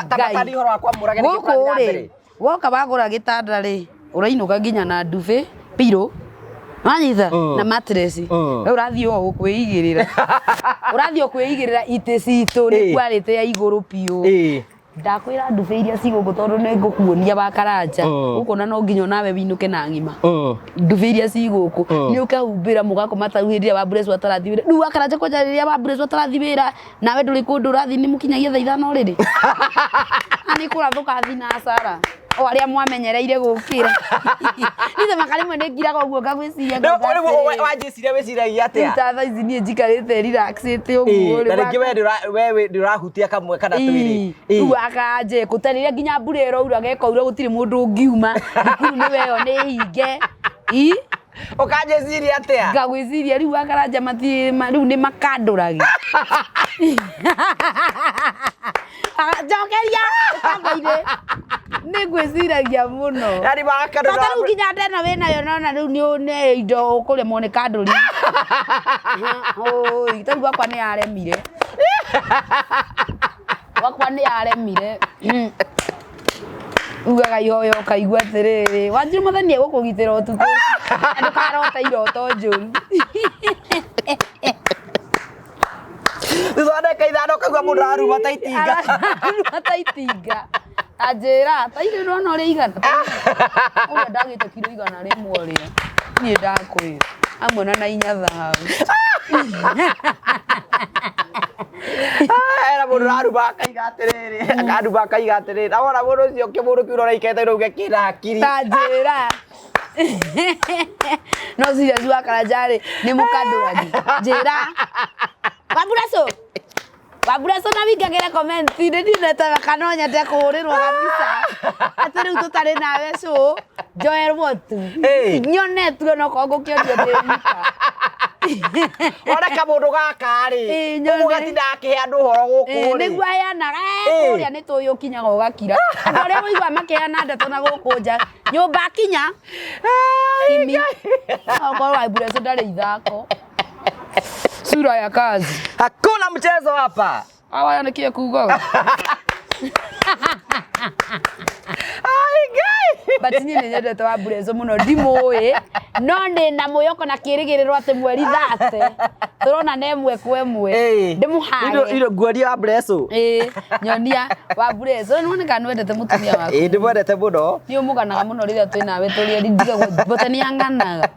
Tabatari ũhoro wa kwamũrage nĩ kĩrathiĩ na mbere. Woka wagũra gĩtanda rĩ, ũrainũka nginya na nduthi, pillow. Wanyitha na mattress. Rĩu ũrathiĩ o kwĩigĩrĩra. Ũrathiĩ o kwĩigĩrĩra itĩ citũ nĩ quality ya igũrũ biũ. Ndakwĩra nduthi iria cigũkũ tondũ nĩ ngũkuonia wa karanja. Ũkona no nginya nawe winũke na ng'ima. Nduthi iria cigũkũ nĩ ũkahumbĩra mũgakoma ta hĩndĩ ĩrĩa wa Blesso atarathi wĩra. Rĩu wa karanja kwanja rĩrĩa wa Blesso atarathi wĩra nawe ndũrĩ kũndũ ũrathiĩ nĩ mũkinyagia thaa ithano rĩrĩ. Nĩ kũrathũka thi na Sara. O arĩa mwamenyereire gũkĩra. Nithe makarĩmwe nĩ ngiraga ũguo ngagwĩciria. Rĩu wanjĩciria wĩciragia atĩa? Tha ici niĩ njikarĩte relaxĩte ũguo. Na rĩngĩ we ndũrahutia kamwe kana twĩrĩ. Rĩu akanje kũtarĩria nginya mbura ĩraura gekaura gũtirĩ mũndũ ũngiuma. Thukuru nĩ weyo nĩ hinge. Ũkanjĩciria atĩa? Ngagwĩciria rĩu akaranja rĩu nĩ makandũragi. Njokeria kambaire. Nĩ gwĩciragia mũno. Yaani makandũra. Tata rĩu nginya ndena wĩnayo nona rĩu nĩ indo ũkũremwo nĩ kandũri. Oi, tondũ gwakwa nĩ yaremire. Gwakwa nĩ yaremire. Ugaga ihoyo kaigua atĩrĩrĩ. Wanjiru Mwathani egũkũgitĩra ũtukũ. Ndũkarota iroto njũru. mundu aruma taitinga. Taitinga. Ajira, taire no no ri igana. Uria ndagite kilo igana rimwe ri. Ni ndakwira. Amwe na inya thahabu. Era mundu aruma akaiga atiriri. Akaruma akaiga atiriri. Awona mundu ucio kimundu kiuro raikete ruge kina akiri. Tajira. No serious wakarajari ni mukanduragi. Jira. Waburaso na wingagire comment ndi neta kanonya te kurirwo kabisa. Ati riu tutari nawe so Joel Wotu. Nyonetwe no kongo kiondio ndika. Ora kamundu gaka ri. Umugatinda akihe andu horo guku ri. Niguo ayanaga kuria ni tuyu kinyaga ugakira. Andu aria wigwa makiana ndeto na guku nja. Nyumba kinya. Kimi. Okorwo Waburaso ndari ithako. Sura ya kazi. Hakuna mchezo hapa. Awaya nikie kugoga. Ai gai. Batini ni nyendete Waburaso muno ndimoe. No ndi na muyoko na kirigiriro ati mweri 30. Turona ne mwe kwemwe. Ndimuhane. Iro guoria Waburaso. Nyonia Waburaso none kana wendete mutumia waku. Ndimwendete muno. Ni umuganaga muno riria twina we turi ndiga botani anganaga.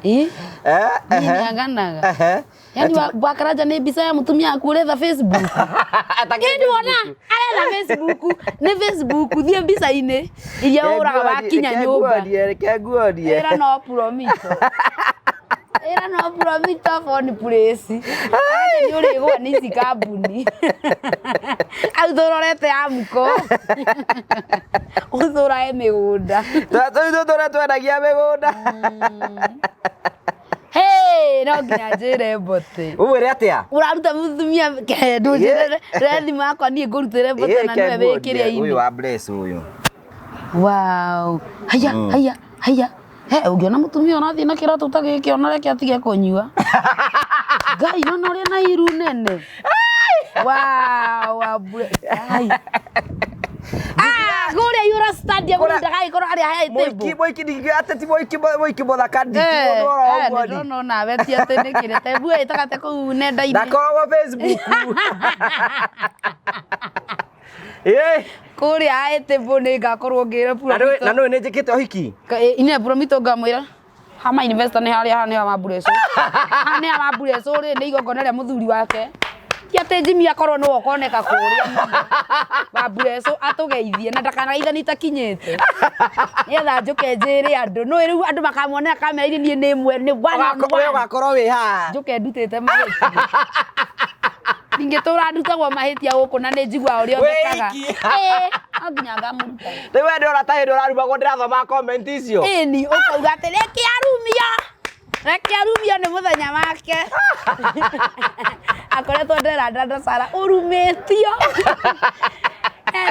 Ni anganaga. Yani Bakaraja ni bisa ya mutumia aku uretha Facebook. Ndio ona aretha Facebook. Ni Facebook thie bisa ine. Iria uraga wakinya nyumba. Keguorie. Era no promito. Era no promito phone place. Ati ni uri gwa ni sikabuni. Au dororete amuko. Uthura emigunda. Tatu dora twenagia migunda. Hey, no nginya njire mbote. Uwere atia? Uraruta mutumia kendu njire rethi makwa nie ngurutire mbote na niwe wikiria ini. Uyu Waburaso uyu. Wow. Haya. He ungiona mutumia unathie na kiratu utagikiona reke atige kunyua. Ngai no uri na iru nene. Wow, Waburaso. Kuria Euro Stadium ndagai koro ari haya table. Moiki ndiga ateti moiki bothaka ndiki oro ogwani. No nawe ti ati nikirete bua itakate ku nenda-ini. Ndakoragwo Facebook. Kuria haya table ni ngakorwo ngire pura. Na no ni njikite ohiki. Ine promito ngamwira. Hama investor ni haria hani Waburaso. Hani Waburaso ri ni igongona ria muthuri wake. Ate Jimmy akorwo no okoneka kuria Waburaso atugeithie na ndakanaithani takinyete yetha njuke njiri andu no riu andu makamwona kamera ni mwe ni bwana we gakorwo wi ha njuke ndutete mahiti ningetura ndutagwo mahiti guku na ni njigua uria onekaga anginya ngamuruta riu we ndora tahi ndorarumagwo ndirathoma comment icio ni ukauga ati reke arumia ni muthenya wake akoretwo ndera Sara urumitio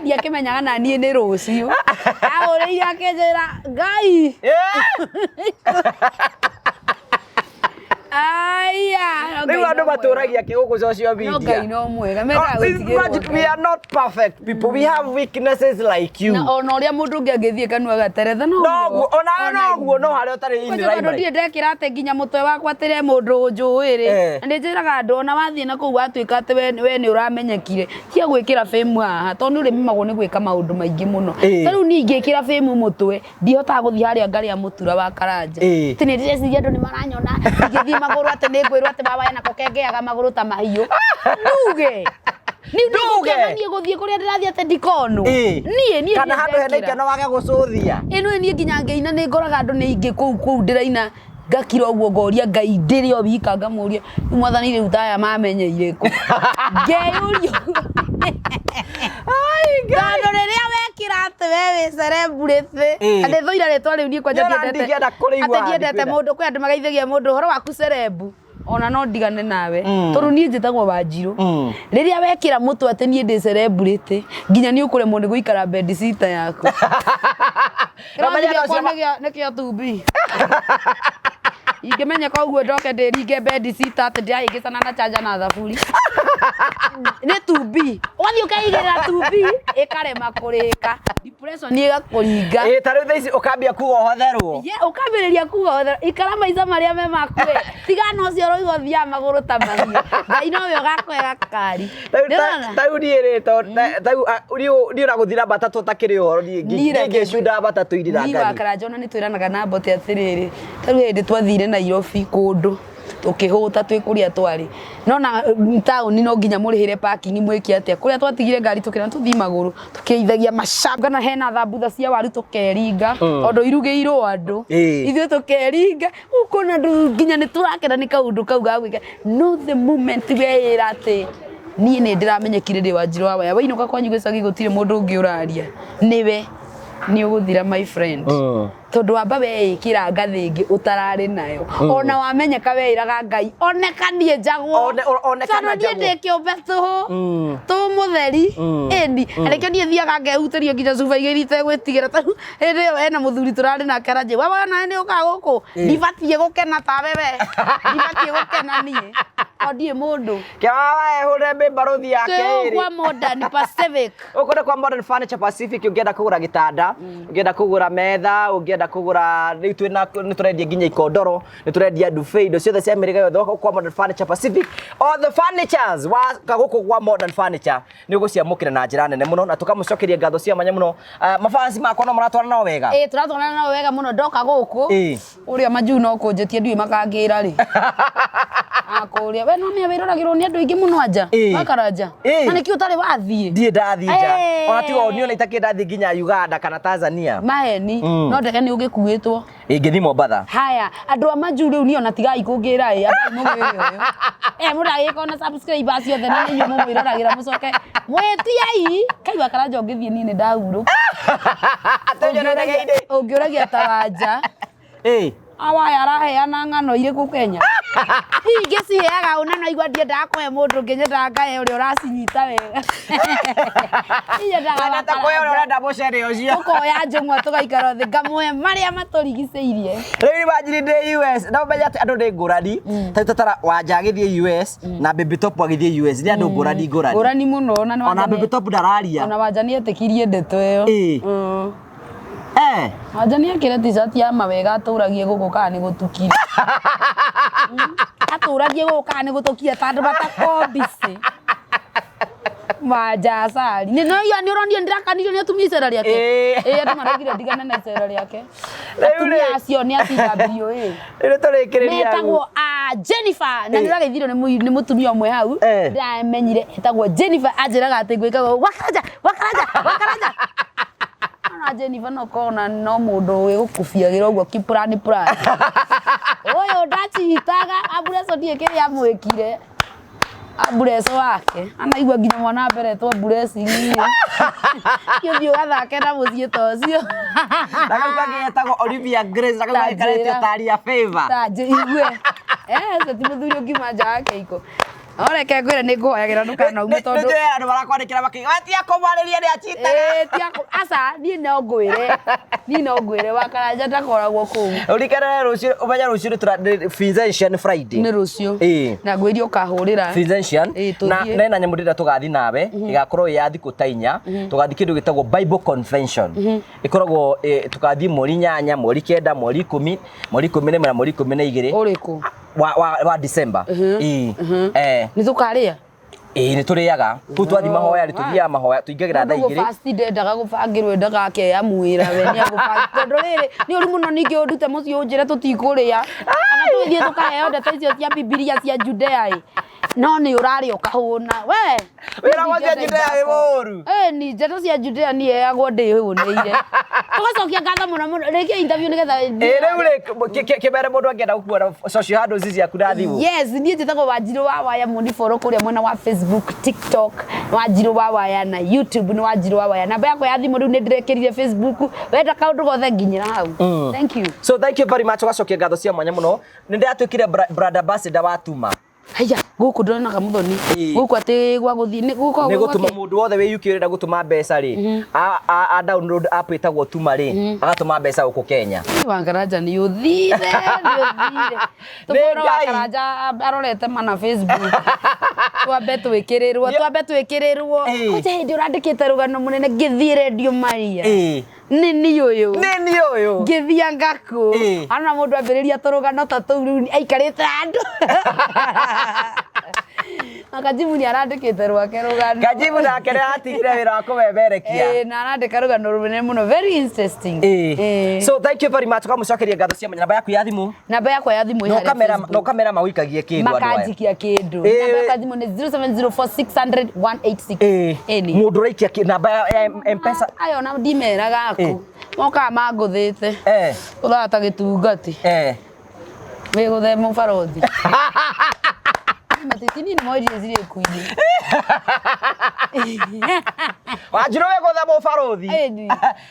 ndiakimenyaga na niĩ nĩ rũciũ aũrĩire akĩnjĩra Ngai aya riu andu maturagia kiugu social media. Ngai no mwega mendaga gutigirwo. We are not perfect people, we have weaknesses like you. Na ona uria mundu ungi angithie kanua gateretha no guo no haria utari in right. Ndie ndekira ate nginya mutwe wakwa atire mundu njuiri na ndinjiraga andu ona wathie na kuu watuika ate we ni uramenyekire tia gwikira fame haha tondu ri mimagwo ni gwika maundu maingi muno riu ni ngikira fame mutwe ndihotaga guthie haria ngaria mutura wa Karanja tini ndiciria andu ni maranyona ngithie maguru ate ni ngwirwo ate baba yana kokengeaga maguru ta mahiu nduge ni guthie kuria ndirathie ate ndikono nie kana handu hena ikeno wage gucuthia ino ni nginya ngeina ni ngoraga andu ni ingi kuu ndiraina ngakira uguo ngoria Ngai ndiri o wika ngamuria mwathani riu taya mamenye iriko ngeyurio ai Ngai riria wekira ate wewe celebrate ande thoira retwa riu ni kwanja ndiendete mundu kwi andu magaithagia mundu horo waku celebu ona no ndigane nawe tondu nie njitagwo Wanjiru riria wekira mutwe ate nie ndi celebrate nginya ni ukuremwo ni guikara bed sitter yaku nikio tumbi Ingimenya koguo ndoke ndiringe bed sheet ati ndiahingicana na charger na thaburi. Ni tubi. Wathi ukaigira tubi ikarema kurika. Depression ni igakuringa. Tariu thaici ukambia kuga hotherwo. Ukambiriria kuga hotherwo. Ikara maica maria me makue. Tigana ucio roigo thia maguru ta mahiu. Ngai no we gakwega kari. Tariu ni tariu ni uraguthira batatu takiri horo ni shunda batatu irira ngari. Ni wakara jona ni twiranaga na bote atiriri. Tariu hindi twathire Nairobi kundu. Tukihuta twikuria twari nona town no nginya murihire parking mwiki atia kuria twatigire ngari tukira tuthi maguru tukiithagia macamba na hena thambutha cia waru tukeringa ondo irugeirwo andu ithuĩ tukeringa ukona nginya ni turakena ni kaundu kau gagwika no the moment weira ati nie ni ndiramenyekire ndi Wanjiru wa Waya wainuka kwanyu gwicagi gutire mundu ungi uraria niwe ni uguthira my friend tondu amba we ikira ngathi ingi utarari nayo ona wamenyeka we iraga Ngai onekanie njagwo onekana njagwo ndi kiumbe tu mutheri endi arekio nie thiaga ngehutĩrio nginya cuba igĩrĩ gwĩtigĩra tarĩu hĩndĩ ĩyo hena mũthuri turari nake aranjĩ we wana nĩ ũka gũkũ ndibatiĩ gũkena ta wewe ndibatiĩ gũkena niĩ ondiĩ mũndũ kĩwawa ehũre mĩmbarothi yake ĩrĩ kwa Modern Pacific ũkũrĩ kwa Modern Furniture Pacific ũngĩenda kũgũra gĩtanda ũngĩenda kũgũra metha ũngĩenda kũgũra rĩu twĩna nĩ tũrendia nginya ikondoro nĩ tũrendia duvet indo ciothe cia mĩrĩga yothe kwa Modern Furniture Pacific all the furnitures wa gũkũ kwa Modern Furniture nĩ ũgũciamũkĩra na njĩra nene mũno na tũkamũcokeria ngatho cia mwanya mũno mafansi makwa no maratwarana nao wega turatwarana nao wega mũno ndoka gũkũ ũrĩa manju no kũnjĩtie ndui makangĩra rĩ akũria we no nĩ wĩroragĩrwo nĩ andũ aingĩ mũno anja wakaranja na nĩkĩ ũtarĩ wathiĩ ndiĩ ndathiĩ nja ona tiga niona itakĩ ndathiĩ nginya Uganda kana Tanzania maheni no ndege nĩ ũgĩkuĩtwo ingĩthi Mombasa haya andũ a manju rĩu niona tigai kũngĩra abai mũgĩrĩ ũyũ mũndũ agĩkona subscribe ciothe nĩ inyuĩ mũmwĩroragĩra mũcoke mwĩtiai kaigua karanja ũngĩthiĩ niĩ nĩ ndahurũka ũngĩũragia taranja Awaya araheana ng'ano irĩkũ Kenya ingĩ ciheaga una no igua ndiendaga kũhe mũndũ ngĩnyendaga ngahe ũrĩa ũracinyita wega nyendaga ta kũhe ũrĩa ũrenda mũcere ũcio tũkoya njũng'wa tũgaikara thĩ ngamũhe marĩa matũrigicĩirie rĩu Wanjiru ndĩ US no menya atĩ andũ nĩ ngũrani tatara Wanja agĩthiĩ US na Baby Top agĩthiĩ US nĩ andũ ngũrani mũno na ona Baby Top ndararia ona Wanja nĩ etĩkirie ndeto ĩyo Wanja nĩ ekĩre t-shirt ya mawega atũragie gũkũ kana nĩ gũtukire atũragie gũkũ kana nĩ gũtukire tondũ batakombisi Wanja sari nĩ no ya nĩ ũronie ndirakanirio nĩ atumia icera rĩake andũ maraigire ndigane na icera rĩake atumia acio nĩ atigambio rĩu tũrĩkĩrĩria metagwo Jennifer na nĩragĩthirwo nĩ mũtumia ũmwe hau ndamenyire etagwo Jennifer anjĩraga atĩ ngwĩkaga wakaranja Jennifer no kona no mundu we gukubiagira uguo ki plan oyo ndachitaga abureso die kiri amwekire abureso wake anaigua nginya mwana mbere to blessing kĩthio gathake na mũciĩ tocio ndakauga getagwo Olivia Grace ndakauga karetio taria favor igue seti mũthuri ũngimanja wake iko Oreke ngwire nĩ ngũhoyagĩra ndũkanaume tondũ andũ marakwandĩkĩra makigatia kũmarĩria nĩ achite tiako aca niĩ no ngwĩre wakaranja ndakoragwo kũu ũrikana rũciũ ũmenya rũciũ Finzensian Friday nĩ rũciũ na ngwĩria ũkahũrĩra Finzensian na nena nyamũ ndĩrenda tũgathi nawe ĩgakorwo ya thikũ ta 4 tũgathi kĩndũ gĩtagwo Bible Convention ĩkoragwo tũgathi mweri 8 mweri 9 mweri 10 mweri 11 na mweri 12 ũrĩkũ wa December nĩ tũkarĩa nĩ tũrĩaga kũu twathi mahoya tũthiaga mahoya tũingagĩra thaa 2 fast ndendaga gũbangĩrwo ndagake amwĩra we nĩ agũbanga tondũ rĩrĩ nĩ ũru mũno ningĩ ũndute mũciĩ ũnjĩre tũtikũrĩa kana tũthiĩ tũkaheo ndeto icio cia Bibilia cia Judea no nĩ ũrarĩa ũkahũna we wĩra wa Judea wĩ mũru ni ndeto cia Judea nĩ yagwo ndĩhũnĩire tũgacokia ngatho mũno rĩngĩ interview nĩgetha rĩu kĩmere mũndũ angĩenda gũkuona social handles ciaku na thimũ yes niĩ njĩtagwo Wanjiru wa Waya mũni follow kũrĩa mwena wa Facebook TikTok Wanjiru wa Waya na YouTube nĩ Wanjiru wa Waya namba yakwa ya thimũ rĩu nĩ ndĩrekĩrire Facebook wenda kaũndũ gothe nginyĩra hau thank you so thank you very much ũgacokia ngatho cia mwanya mũno nĩ ndĩratuĩkire brother ambassador wa Tuma haya guku ndona kamuthoni guku ati gwa guthi ni guko ni gutuma mundu wothe wi UK urenda gutuma mbeca ri a download app itagwo tuma ri agatuma mbeca guku Kenya Wangaraja ni uthire tuboro Wangaraja arorete mana Facebook twambe twikirirwo kuja hindi urandikite rugano munene ngithie Radio Maria nini uyu ngithia ngaku ana mundu ambiriria turugano ta tu aikarite andu Akajibu ni arandikite rwake rugano Kajibu na kere atigire wira wa kubeberekia na arandika rugano runene muno very interesting so thank you very much kamucokeria ngatho cia namba yaku ya thimu no kamera mawikagie kindu andu makajikia kindu namba yaku ya thimu ni 0704600186 mundu reikia namba ya M-Pesa ayo na ndimera gaku moka manguthite urata gitungati we guthe mubarothi matitini ni moji zile kuini Wanjiru we guthe mubarothi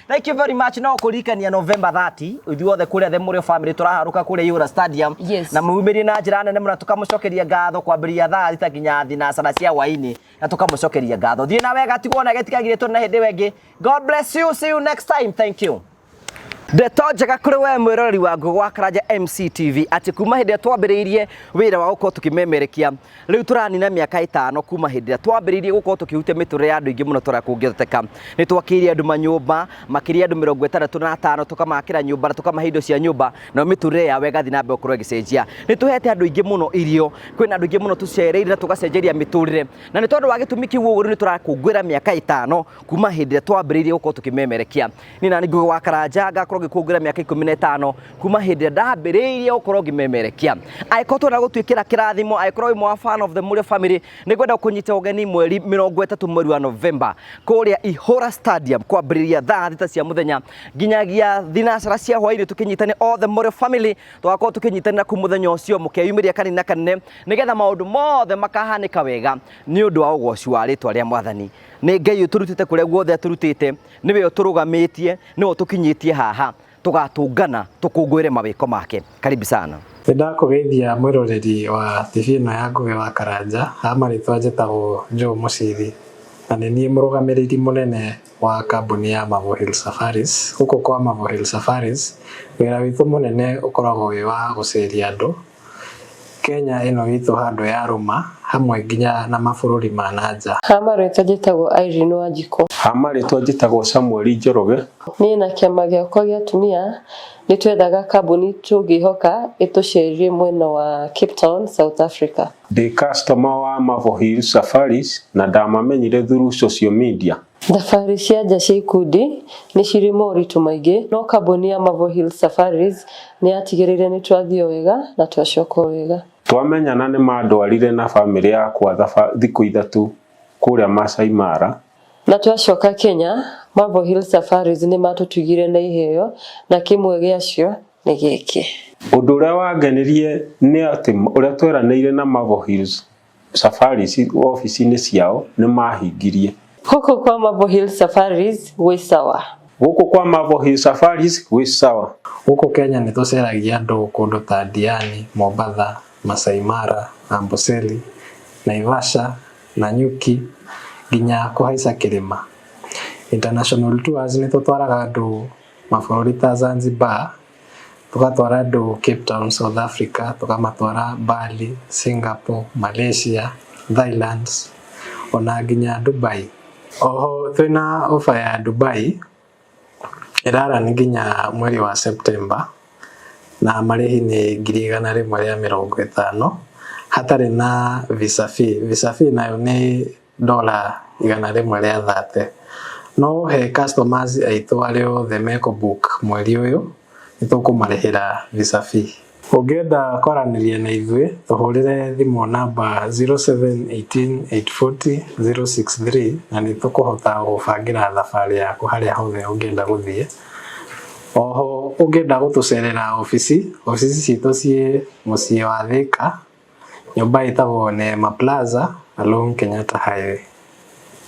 thank you very much no kurikania November 30 ithuothe kuria the Murio family turaharuka kuria Euro Stadium na muumiri na njira nene muna tukamucokeria ngatho kwambiria thaa thita nginya thinacara cia waini na tukamucokeria ngatho thie na wega tigwona getikagire tu na hindi wengi God bless you, see you next time, thank you. Ndetonjaga kuri we mwiroreri wa Ngũgũ Karanja MCTV ati kuma hindi twambiriirie wira wa gukorwo tukimemerekia riu turanina miaka 5 kuma hindi twambiriirie gukorwo tukihutia miture ya andu ingi muno tora kungitheka ni twakiria andu manyumba makiria andu 65 tukamakira nyumba na tukamahe indo cia nyumba na miture ya wega thina mbe okorwo gicenjia ni tuhete andu ingi muno irio kwina andu ingi muno tucereire na tugacenjeria miturire na ni tondu wa gitumi kiu uguru ni turakungwira miaka 5 kuma hindi twambiriirie gukorwo tukimemerekia ni nani Ngũgũ Karanja ngakorwo gikungwira miaka 15 kuma hindi ndambiriirie gukorwo ngimemerekia aikorwo na gutwikira kirathimo aikorwo imwe wa fan of the Murio family ni gwenda kunyita ugeni mweri 30 mweri wa November kuria Ihora Stadium kwambiriria thaa thita cia muthenya nginyagia thinacara cia hwaini tukinyitane all the Murio family tugakorwo tukinyitana ku muthenya ucio mukeyumiria kanina kanene nigetha maundu mothe makahanika wega ni undu wa ugoci wa ritwa ria mwathani ni Ngai uturutite kuria guothe aturutite niwe uturugamitie niwe tukinyitie haha tugatungana tukungwire mawiko make karibu sana Ndakugeithia mwiroreri wa TV ino ya Ngũgũ Karanja amaritwa njitagwo Joe Mucithi na ni nie murugamiriri munene wa kambuni ya Mavo Hill Safaris huko kwa Mavo Hill Safaris wira witu munene ukoragwo wi wa guceria andu Kenya ino witu handu ya ruma hamwe nginya na mabururi ma nanja Hamarĩtwa njĩtagwo Irene Wanjiru Hamarĩtwa njĩtagwo Samuel Njoroge Niĩ na kĩama gĩakwa gĩa atumia nĩ twethaga kambuni tũngĩhoka ĩtũcerie mwena wa Cape Town, South Africa. Ndĩ customer wa Mavo Hill Safaris na ndamamenyire through social media. Thabarĩ cia nja cia ikundi nĩ cirĩ moritũ maingĩ no kambuni ya Mavo Hill Safaris nĩ yatigĩrĩire nĩ twathio wega na twacoka wega. Twamenyana nĩ mandwarire na family yakwa thikũ 3 kũrĩa Masai Mara na twacoka Kenya. Mavo Hill Safaris nĩ matũtugire na iheo na kimwe gĩacio nĩ gĩkĩ. Ũndũ ũrĩa wangenirie nĩ atĩ ũrĩa tweranĩire na Mavo Hill Safaris ofici-inĩ ciao nĩ mahingirie. Huko kwa Mavo Hill Safaris gwĩ sawa. Huko kwa Mavo Hill Safaris gwĩ sawa. Huko Kenya nĩ tũceragia andũ kũndũ ta Diani, Mombasa, Masai Mara, Amboseli, Naivasha, Nanyuki nginya kũhaica kĩrĩma. International tours ni tutwaraga andu mabũrũri ta Zanzibar, tugatwara andu Cape Town, South Africa, tukamatwara Bali, Singapore, Malaysia, Thailand, ona nginya Dubai. Oho twina ofa ya Dubai irara ni nginya mweri wa September na marĩhi ni 150 hatarĩ na visa fee. Visa fee nayo ni $130. No he customers aitũ arĩa othe meko book mweri ũyũ nĩtũkũmarĩhĩra visa fee. Ũngĩenda kwaranĩria na ithuĩ tũhũrĩre thimũ namba 0718840063 na nĩtũkũhota gũbangĩra thabarĩ yaku harĩa hothe ũngĩenda gũthiĩ. Oho ũngĩenda gũtũcerera ofici citũ ciĩ mũciĩ wa Thika nyũmba ĩtagwo Neema Plaza along Kenyatta Highway.